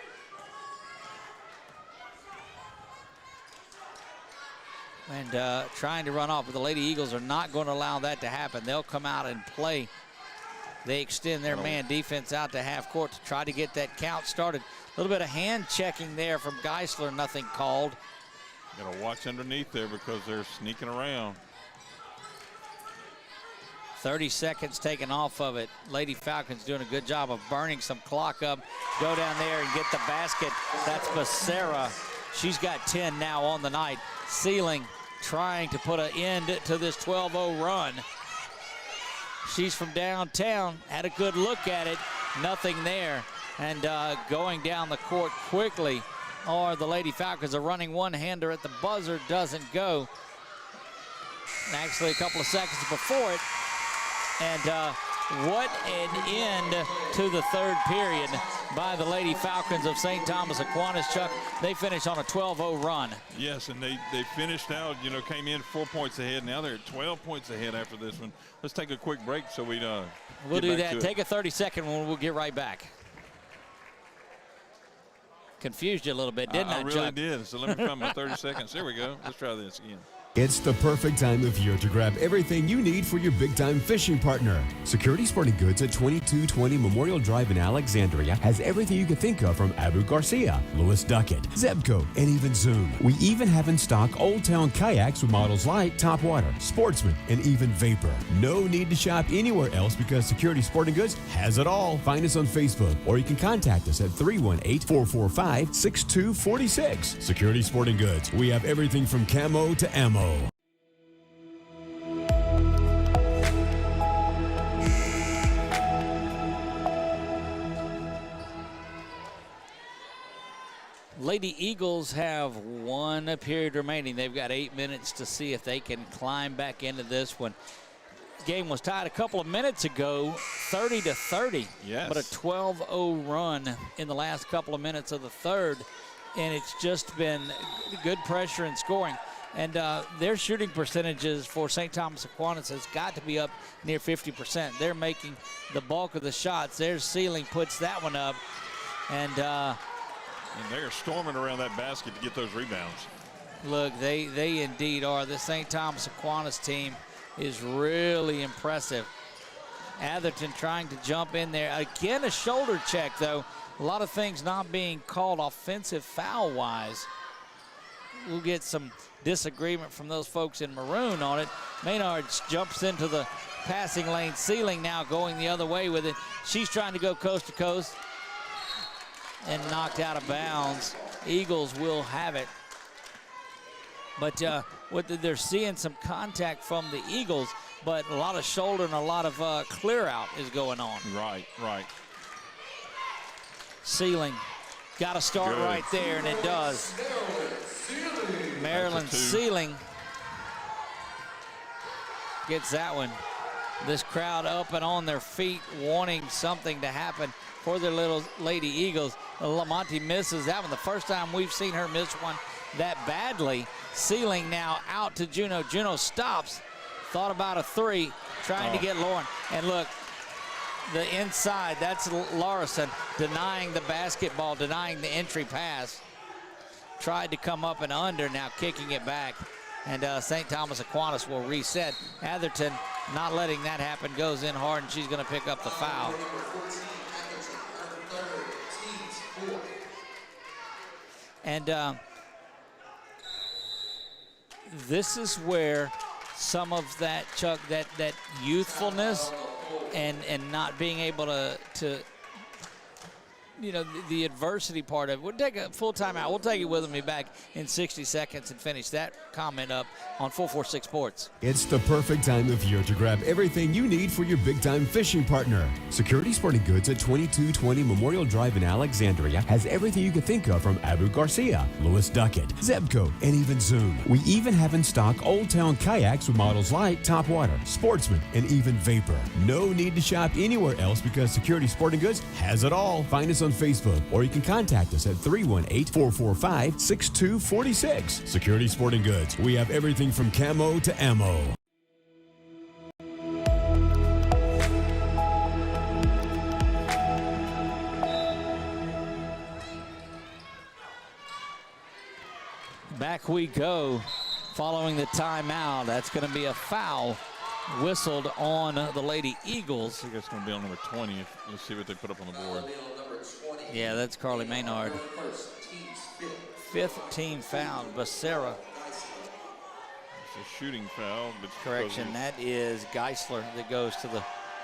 And trying to run off, but the Lady Eagles are not going to allow that to happen. They'll come out and play. They extend their man defense out to half court to try to get that count started. A little bit of hand checking there from Geisler, nothing called. Got to watch underneath there because they're sneaking around. 30 seconds taken off of it. Lady Falcons doing a good job of burning some clock up. Go down there and get the basket. That's Becerra. She's got 10 now on the night. Sealing, trying to put an end to this 12-0 run. She's from downtown, had a good look at it, nothing there. And going down the court quickly or the Lady Falcons are running one-hander at the buzzer, doesn't go. Actually, a couple of seconds before it. And what an end to the third period by the Lady Falcons of St. Thomas Aquinas. Chuck, they finished on a 12-0 run. Yes, and they finished out, came in 4 points ahead. Now they're at 12 points ahead after this one. Let's take a quick break so we'll do that. Take a 30-second one. We'll get right back. Confused you a little bit, didn't I, really Chuck? did. So let me find my 30 seconds. There we go. Let's try this again. It's the perfect time of year to grab everything you need for your big-time fishing partner. Security Sporting Goods at 2220 Memorial Drive in Alexandria has everything you can think of from Abu Garcia, Lewis Duckett, Zebco, and even Zoom. We even have in stock Old Town kayaks with models like Topwater, Sportsman, and even Vapor. No need to shop anywhere else because Security Sporting Goods has it all. Find us on Facebook, or you can contact us at 318-445-6246. Security Sporting Goods. We have everything from camo to ammo. Lady Eagles have one period remaining. They've got 8 minutes to see if they can climb back into this one. Game was tied a couple of minutes ago, 30-30. Yes. But a 12-0 run in the last couple of minutes of the third, and it's just been good pressure and scoring. And their shooting percentages for St. Thomas Aquinas has got to be up near 50%. They're making the bulk of the shots. Their ceiling puts that one up. And they're storming around that basket to get those rebounds. Look, they indeed are. The St. Thomas Aquinas team is really impressive. Atherton trying to jump in there. Again, a shoulder check, though. A lot of things not being called offensive foul-wise. We'll get some disagreement from those folks in maroon on it. Menard jumps into the passing lane. Ceiling now going the other way with it. She's trying to go coast to coast and knocked out of bounds. Eagles will have it. But they're seeing some contact from the Eagles, but a lot of shoulder and a lot of clear out is going on. Right. Ceiling got to start Good. right there, and it does. Maryland Ceiling gets that one. This crowd up and on their feet wanting something to happen for their little Lady Eagles. Lamonte misses that one. The first time we've seen her miss one that badly. Ceiling now out to Juno. Juno stops. Thought about a three, trying to get Lauren. And look, the inside, that's Larson denying the basketball, denying the entry pass. Tried to come up and under, now kicking it back. And St. Thomas Aquinas will reset. Atherton not letting that happen, goes in hard, and she's going to pick up the foul. And this is where some of that, Chuck, that youthfulness and not being able to the adversity part of it. We'll take a full timeout. We'll take it with me back in 60 seconds and finish that comment up on 446 Sports. It's the perfect time of year to grab everything you need for your big-time fishing partner. Security Sporting Goods at 2220 Memorial Drive in Alexandria has everything you can think of from Abu Garcia, Lewis Duckett, Zebco, and even Zoom. We even have in stock Old Town kayaks with models like Topwater, Sportsman, and even Vapor. No need to shop anywhere else because Security Sporting Goods has it all. Find us on Facebook, or you can contact us at 318-445-6246. Security Sporting Goods. We have everything from camo to ammo. Back we go following the timeout. That's going to be a foul whistled on the Lady Eagles. I think it's going to be on number 20. Let's see what they put up on the board. Yeah, that's Carly Menard. Fifth team foul, Becerra. It's a shooting foul. But Correction, that is Geisler that goes to the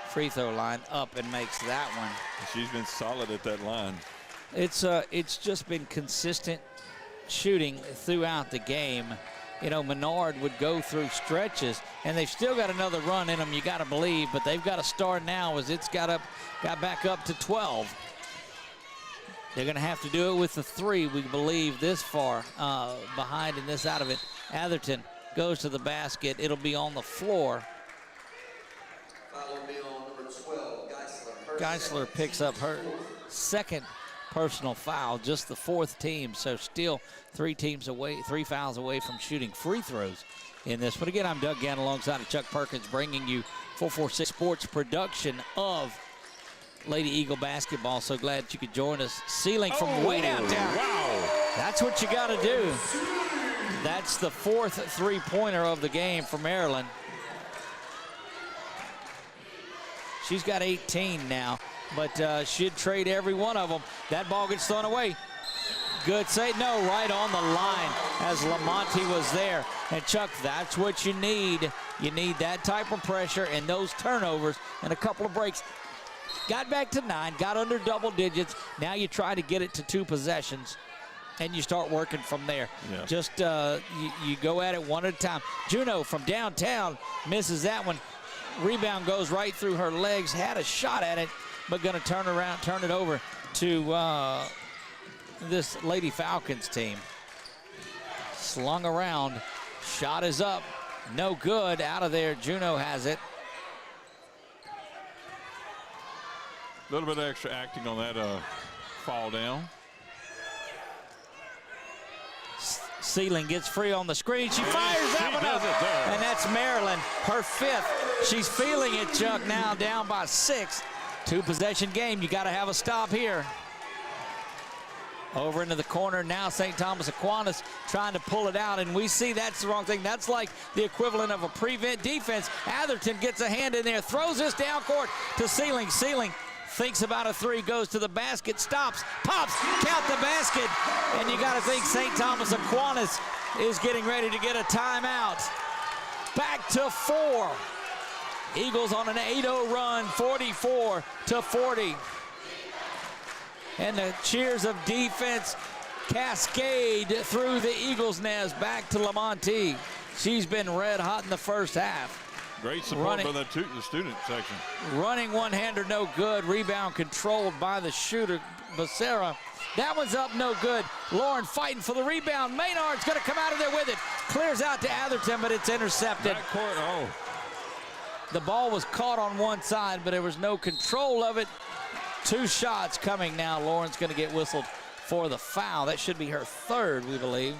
free throw line up and makes that one. She's been solid at that line. It's just been consistent shooting throughout the game. Menard would go through stretches, and they've still got another run in them, you got to believe, but they've got to start now as it's got back up to 12. They're going to have to do it with the 3, we believe, this far behind and this out of it. Atherton goes to the basket. It'll be on the floor. Foul will be on number 12, Geisler. Geisler picks up her second personal foul, just the 4th team. So still 3 fouls away from shooting free throws in this. But again, I'm Doug Gann alongside of Chuck Perkins, bringing you 446 Sports production of Lady Eagle basketball. So glad that you could join us. Sealing from way downtown. Wow. That's what you got to do. That's the 4th three-pointer of the game for Maryland. She's got 18 now, but should trade every one of them. That ball gets thrown away. Good save. No, right on the line as Lamonte was there. And Chuck, that's what you need. You need that type of pressure and those turnovers and a couple of breaks. Got back to 9, got under double digits. Now you try to get it to 2 possessions, and you start working from there. Yeah. Just you go at it one at a time. Juno from downtown misses that one. Rebound goes right through her legs. Had a shot at it, but going to turn it over to this Lady Falcons team. Slung around. Shot is up. No good. Out of there. Juno has it. A little bit of extra acting on that fall down. Sealing gets free on the screen. She fires that one up. And that's Maryland, her 5th. She's feeling it, Chuck, now down by 6. 2-possession game. You got to have a stop here. Over into the corner now, St. Thomas Aquinas trying to pull it out, and we see that's the wrong thing. That's like the equivalent of a prevent defense. Atherton gets a hand in there, throws this down court to Sealing. Sealing thinks about a 3, goes to the basket, stops, pops, count the basket. And you got to think St. Thomas Aquinas is getting ready to get a timeout. Back to 4. Eagles on an 8-0 run, 44-40. And the cheers of defense cascade through the Eagles' nest back to Lamonte. She's been red hot in the first half. Great support by the student section. Running one-hander, no good. Rebound controlled by the shooter, Becerra. That one's up, no good. Lauren fighting for the rebound. Menard's going to come out of there with it. Clears out to Atherton, but it's intercepted. The ball was caught on one side, but there was no control of it. 2 shots coming now. Lauren's going to get whistled for the foul. That should be her 3rd, we believe.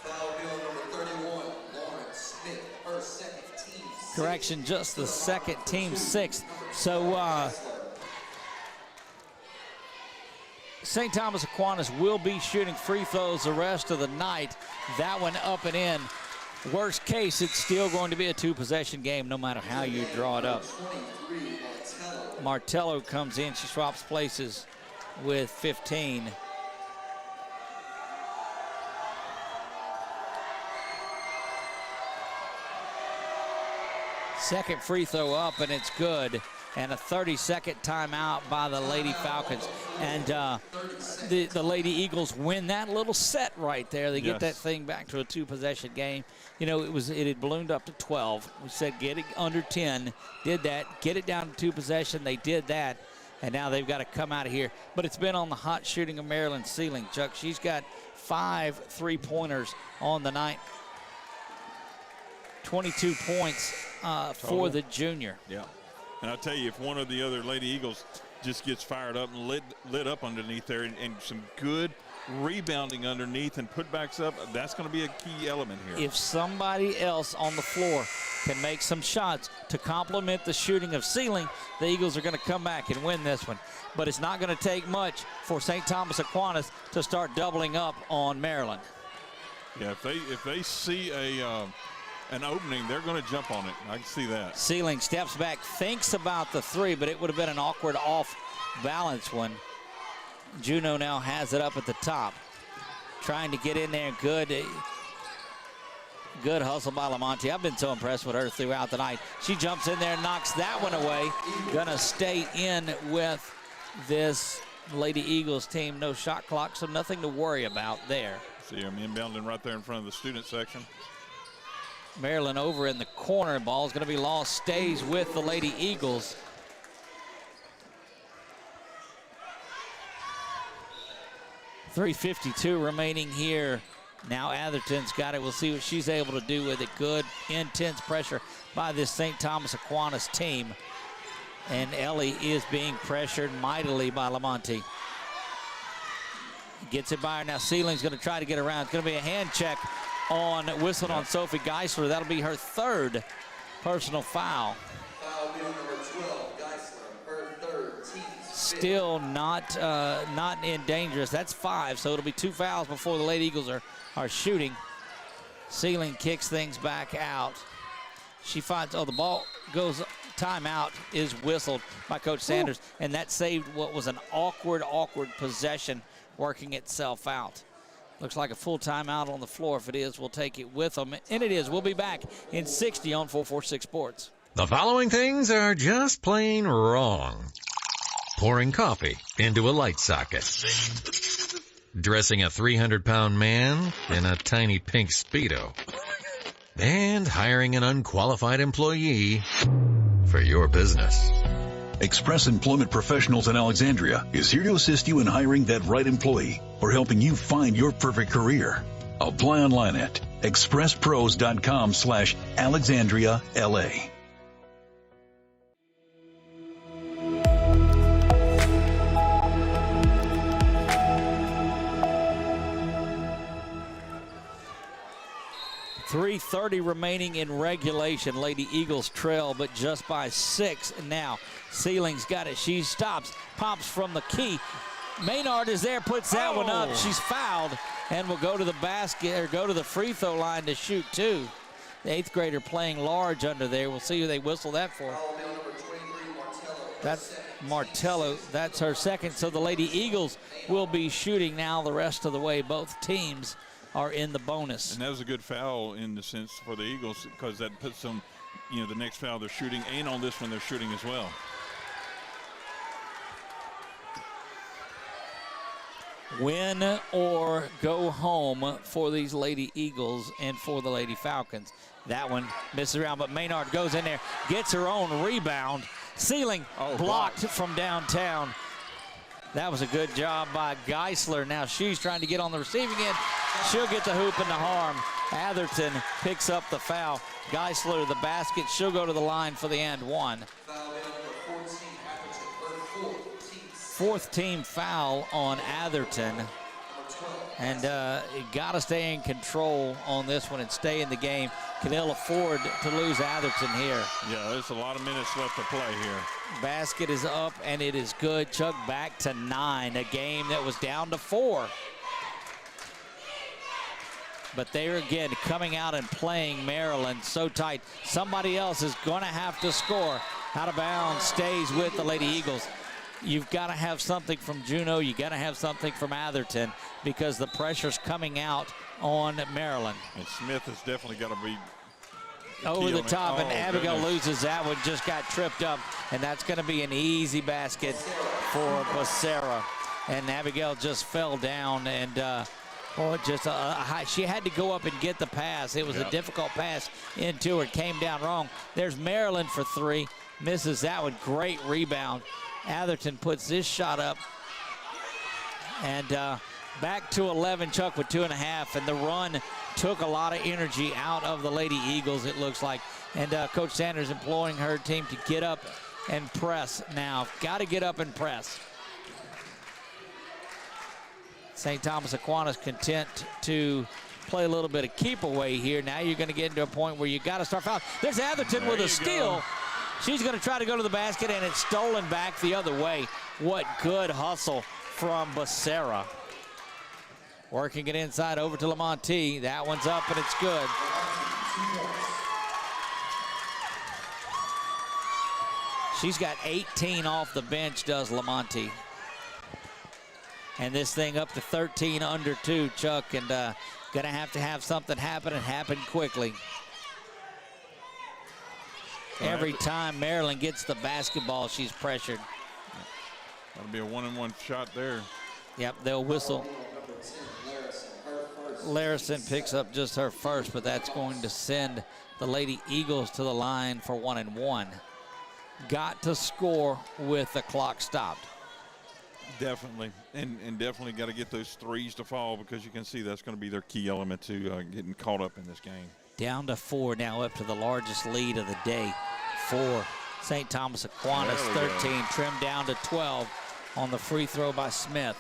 Foul bill number 31, Lauren Smith, her 2nd, team 6. Correction, just the 2nd, team 6th. So St. Thomas Aquinas will be shooting free throws the rest of the night. That one up and in. Worst case, it's still going to be a 2-possession game no matter how you draw it up. Martello comes in. She swaps places with 15. Second free throw up, and it's good. And a 30-second timeout by the Lady Falcons. And the Lady Eagles win that little set right there. They get that thing back to a 2-possession game. You know, it had ballooned up to 12. We said get it under 10. Did that. Get it down to 2 possession. They did that. And now they've got to come out of here. But it's been on the hot shooting of Maryland Sealing, Chuck. She's got 5 3-pointers on the night. 22 points for the junior. Yeah. And I'll tell you, if one of the other Lady Eagles just gets fired up and lit up underneath there and some good rebounding underneath and putbacks up, that's going to be a key element here. If somebody else on the floor can make some shots to complement the shooting of Sealing, the Eagles are going to come back and win this one. But it's not going to take much for St. Thomas Aquinas to start doubling up on Maryland. Yeah, if they see an opening, they're going to jump on it. I can see that. Sealing steps back, thinks about the 3, but it would have been an awkward off-balance one. Juno now has it up at the top. Trying to get in there. Good hustle by Lamonte. I've been so impressed with her throughout the night. She jumps in there and knocks that one away. Gonna stay in with this Lady Eagles team. No shot clock, so nothing to worry about there. See them inbounding right there in front of the student section. Maryland over in the corner. Ball's going to be lost. Stays with the Lady Eagles. 3:52 remaining here. Now Atherton's got it. We'll see what she's able to do with it. Good, intense pressure by this St. Thomas Aquinas team. And Ellie is being pressured mightily by Lamonte. Gets it by her. Now Seeling's going to try to get around. It's going to be a hand check whistled on Sophie Geisler. That'll be her third personal foul. Foul being number 12, Geisler, her third, team. Still not in dangerous. That's 5, so it'll be 2 fouls before the Lady Eagles are shooting. Sealing kicks things back out. She finds, the ball goes, timeout is whistled by Coach Sanders, and that saved what was an awkward possession working itself out. Looks like a full timeout on the floor. If it is, we'll take it with them. And it is. We'll be back in 60 on 446 Sports. The following things are just plain wrong. Pouring coffee into a light socket. Dressing a 300-pound man in a tiny pink Speedo. And hiring an unqualified employee for your business. Express Employment Professionals in Alexandria is here to assist you in hiring that right employee or helping you find your perfect career. Apply online at expresspros.com/AlexandriaLA. .330 remaining in regulation. Lady Eagles trail, but just by 6 now. Seeling's got it. She stops, pops from the key. Menard is there, puts that one up. She's fouled and will go to the basket, or go to the free throw line to shoot 2. The 8th grader playing large under there. We'll see who they whistle that for. That's Martello. That's her second. So the Lady Eagles will be shooting now the rest of the way. Both teams are in the bonus. And that was a good foul in the sense for the Eagles, because that puts them, the next foul they're shooting, and on this one they're shooting as well. Win or go home for these Lady Eagles and for the Lady Falcons. That one misses around, but Menard goes in there, gets her own rebound. Sealing blocked from downtown. That was a good job by Geisler. Now she's trying to get on the receiving end. She'll get the hoop and the harm. Atherton picks up the foul. Geisler the basket. She'll go to the line for the and one. Fourth team foul on Atherton. And got to stay in control on this one and stay in the game. Can they afford to lose Atherton here? Yeah, there's a lot of minutes left to play here. Basket is up, and it is good. Chuck back to 9, a game that was down to 4. But they're again coming out and playing Maryland so tight. Somebody else is going to have to score. Out of bounds, stays with the Lady Eagles. You've got to have something from Juneau. You got to have something from Atherton, because the pressure's coming out on Maryland. And Smith has definitely got to be over the top, and Abigail goodness. loses that one, just got tripped up, and that's going to be an easy basket for Becerra. And Abigail just fell down, and she had to go up and get the pass. It was a difficult pass into her, came down wrong. There's Maryland for 3, misses that one. Great rebound. Atherton puts this shot up, and back to 11. Chuck with 2.5, and the run took a lot of energy out of the Lady Eagles, it looks like. And Coach Sanders imploring her team to get up and press now. Got to get up and press. St. Thomas Aquinas content to play a little bit of keep away here. Now you're going to get into a point where you got to start fouling. There's Atherton with a steal. Go. She's going to try to go to the basket, and it's stolen back the other way. What good hustle from Becerra. Working it inside over to Lamonte. That one's up, and it's good. She's got 18 off the bench, does Lamonte. And this thing up to 13 under 2, Chuck, and going to have something happen, and happen quickly. Every time Maryland gets the basketball, she's pressured. That'll be a 1-and-1 shot there. Yep, they'll whistle. Larison picks up just her first, but that's going to send the Lady Eagles to the line for 1-and-1. Got to score with the clock stopped. Definitely, and definitely got to get those threes to fall, because you can see that's going to be their key element to getting caught up in this game. Down to 4 now, up to the largest lead of the day for St. Thomas Aquinas. 13 trimmed down to 12 on the free throw by Smith.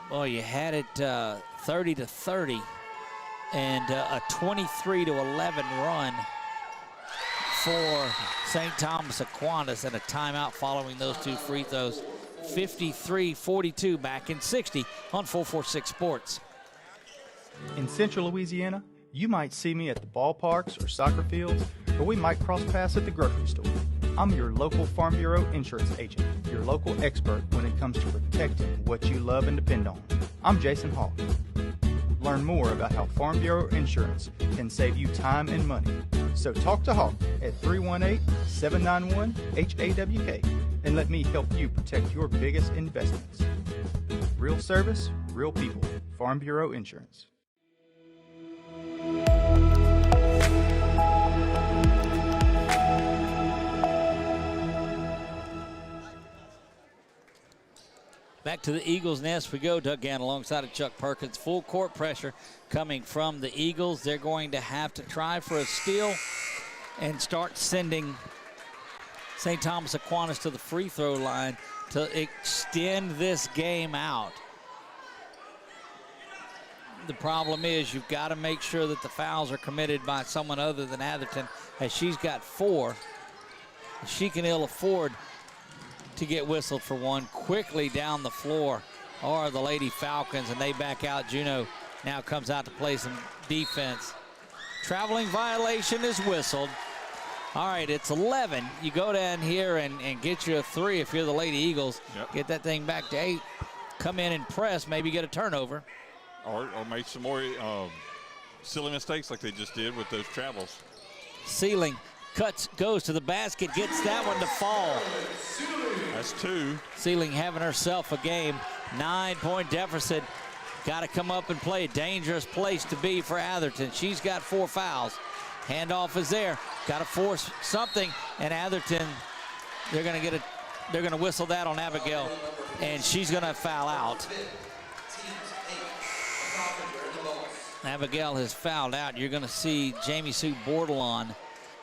Well, you had it 30-30 and a 23-11 run for St. Thomas Aquinas, and a timeout following those two free throws. 53-42 back in 60 on 446 Sports. In Central Louisiana, you might see me at the ballparks or soccer fields, or we might cross paths at the grocery store. I'm your local Farm Bureau insurance agent, your local expert when it comes to protecting what you love and depend on. I'm Jason Hawk. Learn more about how Farm Bureau insurance can save you time and money. So talk to Hawk at 318-791-HAWK and let me help you protect your biggest investments. Real service, real people. Farm Bureau Insurance. Back to the Eagles' nest we go. Doug Gann alongside of Chuck Perkins. Full court pressure coming from the Eagles. They're going to have to try for a steal and start sending St. Thomas Aquinas to the free throw line to extend this game out. The problem is you've got to make sure that the fouls are committed by someone other than Atherton, as she's got 4. She can ill afford to get whistled for one. Quickly down the floor are the Lady Falcons, and they back out. Juno now comes out to play some defense. Traveling violation is whistled. All right, it's 11. You go down here and get you a 3 if you're the Lady Eagles. Yep. Get that thing back to 8. Come in and press, maybe get a turnover. Or make some more silly mistakes like they just did with those travels. Sealing cuts, goes to the basket, gets that one to fall. That's 2. Sealing having herself a game. 9-point deficit. Got to come up and play. Dangerous place to be for Atherton. She's got 4 fouls. Handoff is there. Got to force something, and Atherton, they're going to whistle that on Abigail, and she's going to foul out. Abigail has fouled out. You're going to see Jamie Sue Bordelon.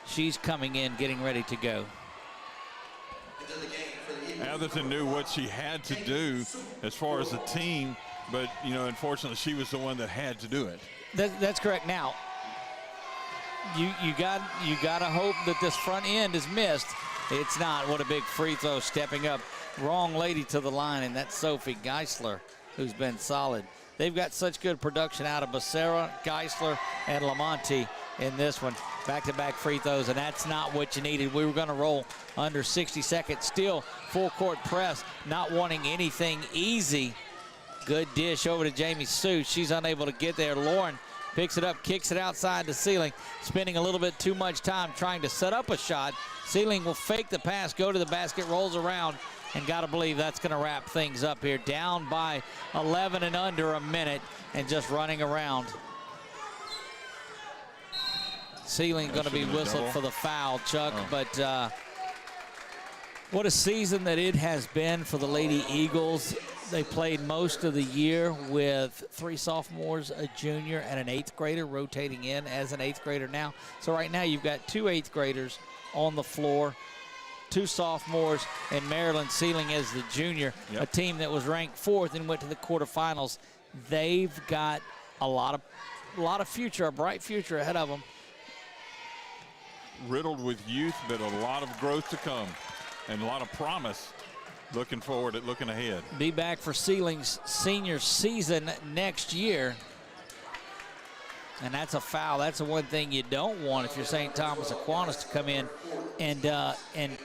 She's coming in, getting ready to go. Atherton knew what she had to do as far as the team, but, unfortunately, she was the one that had to do it. That's correct. Now, you got to hope that this front end is missed. It's not. What a big free throw, stepping up. Wrong lady to the line, and that's Sophie Geisler, who's been solid. They've got such good production out of Becerra, Geisler, and Lamonti in this one. Back-to-back free throws, and that's not what you needed. We were going to roll under 60 seconds. Still full court press, not wanting anything easy. Good dish over to Jamie Sue. She's unable to get there. Lauren picks it up, kicks it outside the Ceiling, spending a little bit too much time trying to set up a shot. Ceiling will fake the pass, go to the basket, rolls around, and got to believe that's going to wrap things up here. Down by 11 and under a minute, and just running around. Ceiling going to be whistled for the foul, Chuck, but what a season that it has been for the Lady Eagles. They played most of the year with 3 sophomores, a junior, and an 8th grader rotating in as an 8th grader now. So right now you've got 2 8th graders on the floor, 2 sophomores, and Maryland Ceiling as the junior, a team that was ranked 4th and went to the quarterfinals. They've got a lot of future, a bright future ahead of them. Riddled with youth, but a lot of growth to come and a lot of promise. Looking forward at looking ahead. Be back for Ceiling's senior season next year. And that's a foul. That's the one thing you don't want if you're St. Thomas Aquinas, to come in and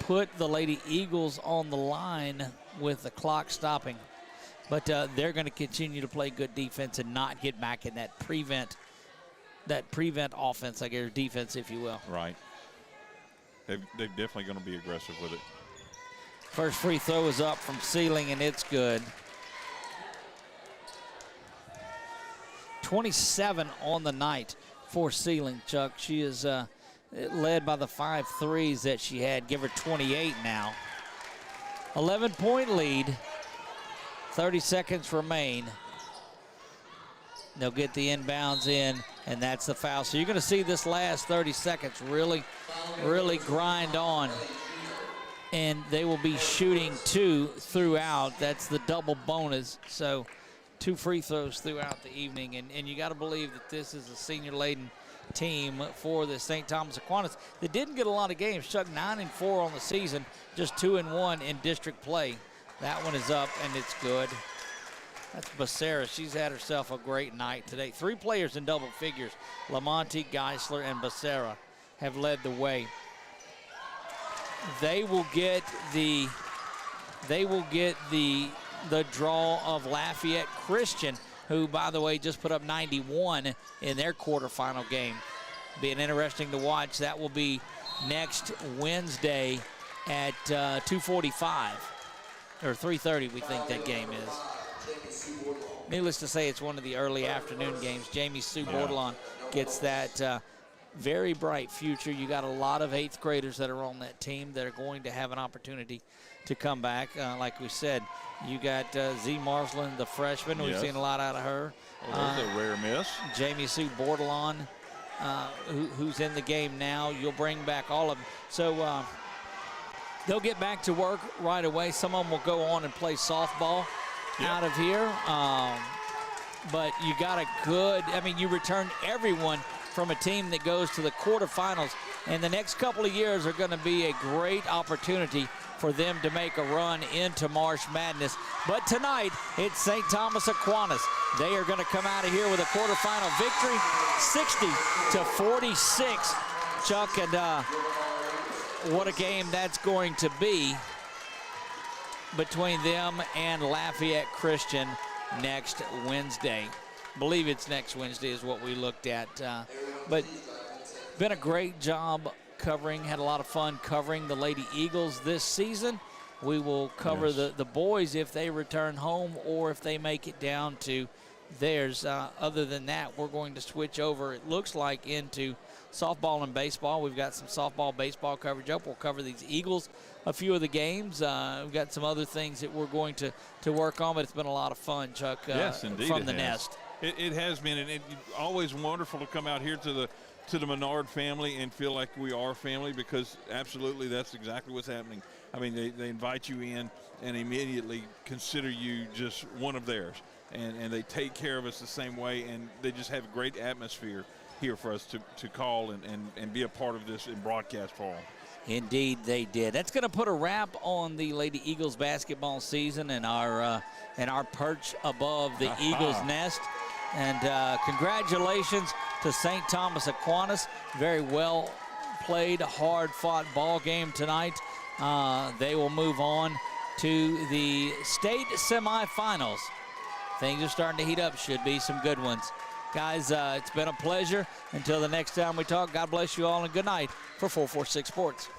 put the Lady Eagles on the line with the clock stopping. But they're going to continue to play good defense and not get back in that prevent offense, I guess, defense, if you will. Right. They're definitely going to be aggressive with it. First free throw is up from Ceiling, and it's good. 27 on the night for Ceiling, Chuck. She is led by the 5 threes that she had. Give her 28 now. 11-point lead. 30 seconds remain. They'll get the inbounds in, and that's the foul. So you're going to see this last 30 seconds really grind on. And they will be shooting 2 throughout. That's the double bonus. So 2 free throws throughout the evening. And you got to believe that this is a senior-laden team for the St. Thomas Aquinas. They didn't get a lot of games. Chuck 9-4 on the season, just 2-1 in district play. That one is up, and it's good. That's Becerra. She's had herself a great night today. 3 players in double figures. Lamonte, Geisler, and Becerra have led the way. They will get the draw of Lafayette Christian, who, by the way, just put up 91 in their quarterfinal game. Being interesting to watch. That will be next Wednesday at 2:45 or 3:30. We think that game is. Needless to say, it's one of the early afternoon games. Jamie Sue Bordelon gets that very bright future. You got a lot of 8th graders that are on that team that are going to have an opportunity to come back. Like we said, you got Z Marsland, the freshman. We've seen a lot out of her. Well, there's a rare miss. Jamie Sue Bordelon, who's in the game now. You'll bring back all of them. So they'll get back to work right away. Some of them will go on and play softball out of here. But you got a good, you returned everyone from a team that goes to the quarterfinals. And the next couple of years are going to be a great opportunity for them to make a run into March Madness. But tonight, it's St. Thomas Aquinas. They are going to come out of here with a quarterfinal victory, 60-46. Chuck, and what a game that's going to be between them and Lafayette Christian next Wednesday. I believe it's next Wednesday is what we looked at. But been a great job covering, had a lot of fun covering the Lady Eagles this season. We will cover the boys if they return home or if they make it down to theirs. Other than that, we're going to switch over, it looks like, into softball and baseball. We've got some softball, baseball coverage up. We'll cover these Eagles, a few of the games. We've got some other things that we're going to work on, but it's been a lot of fun, Chuck, yes, indeed, from the nest. It has been, and it's always wonderful to come out here to the Menard family and feel like we are family, because absolutely that's exactly what's happening. They invite you in and immediately consider you just one of theirs, and they take care of us the same way, and they just have a great atmosphere here for us to call and be a part of this in broadcast form. Indeed, they did. That's going to put a wrap on the Lady Eagles basketball season and our perch above the Eagles nest. And congratulations to St. Thomas Aquinas. Very well played, hard-fought ball game tonight. They will move on to the state semifinals. Things are starting to heat up. Should be some good ones. Guys, it's been a pleasure. Until the next time we talk, God bless you all and good night for 446 Sports.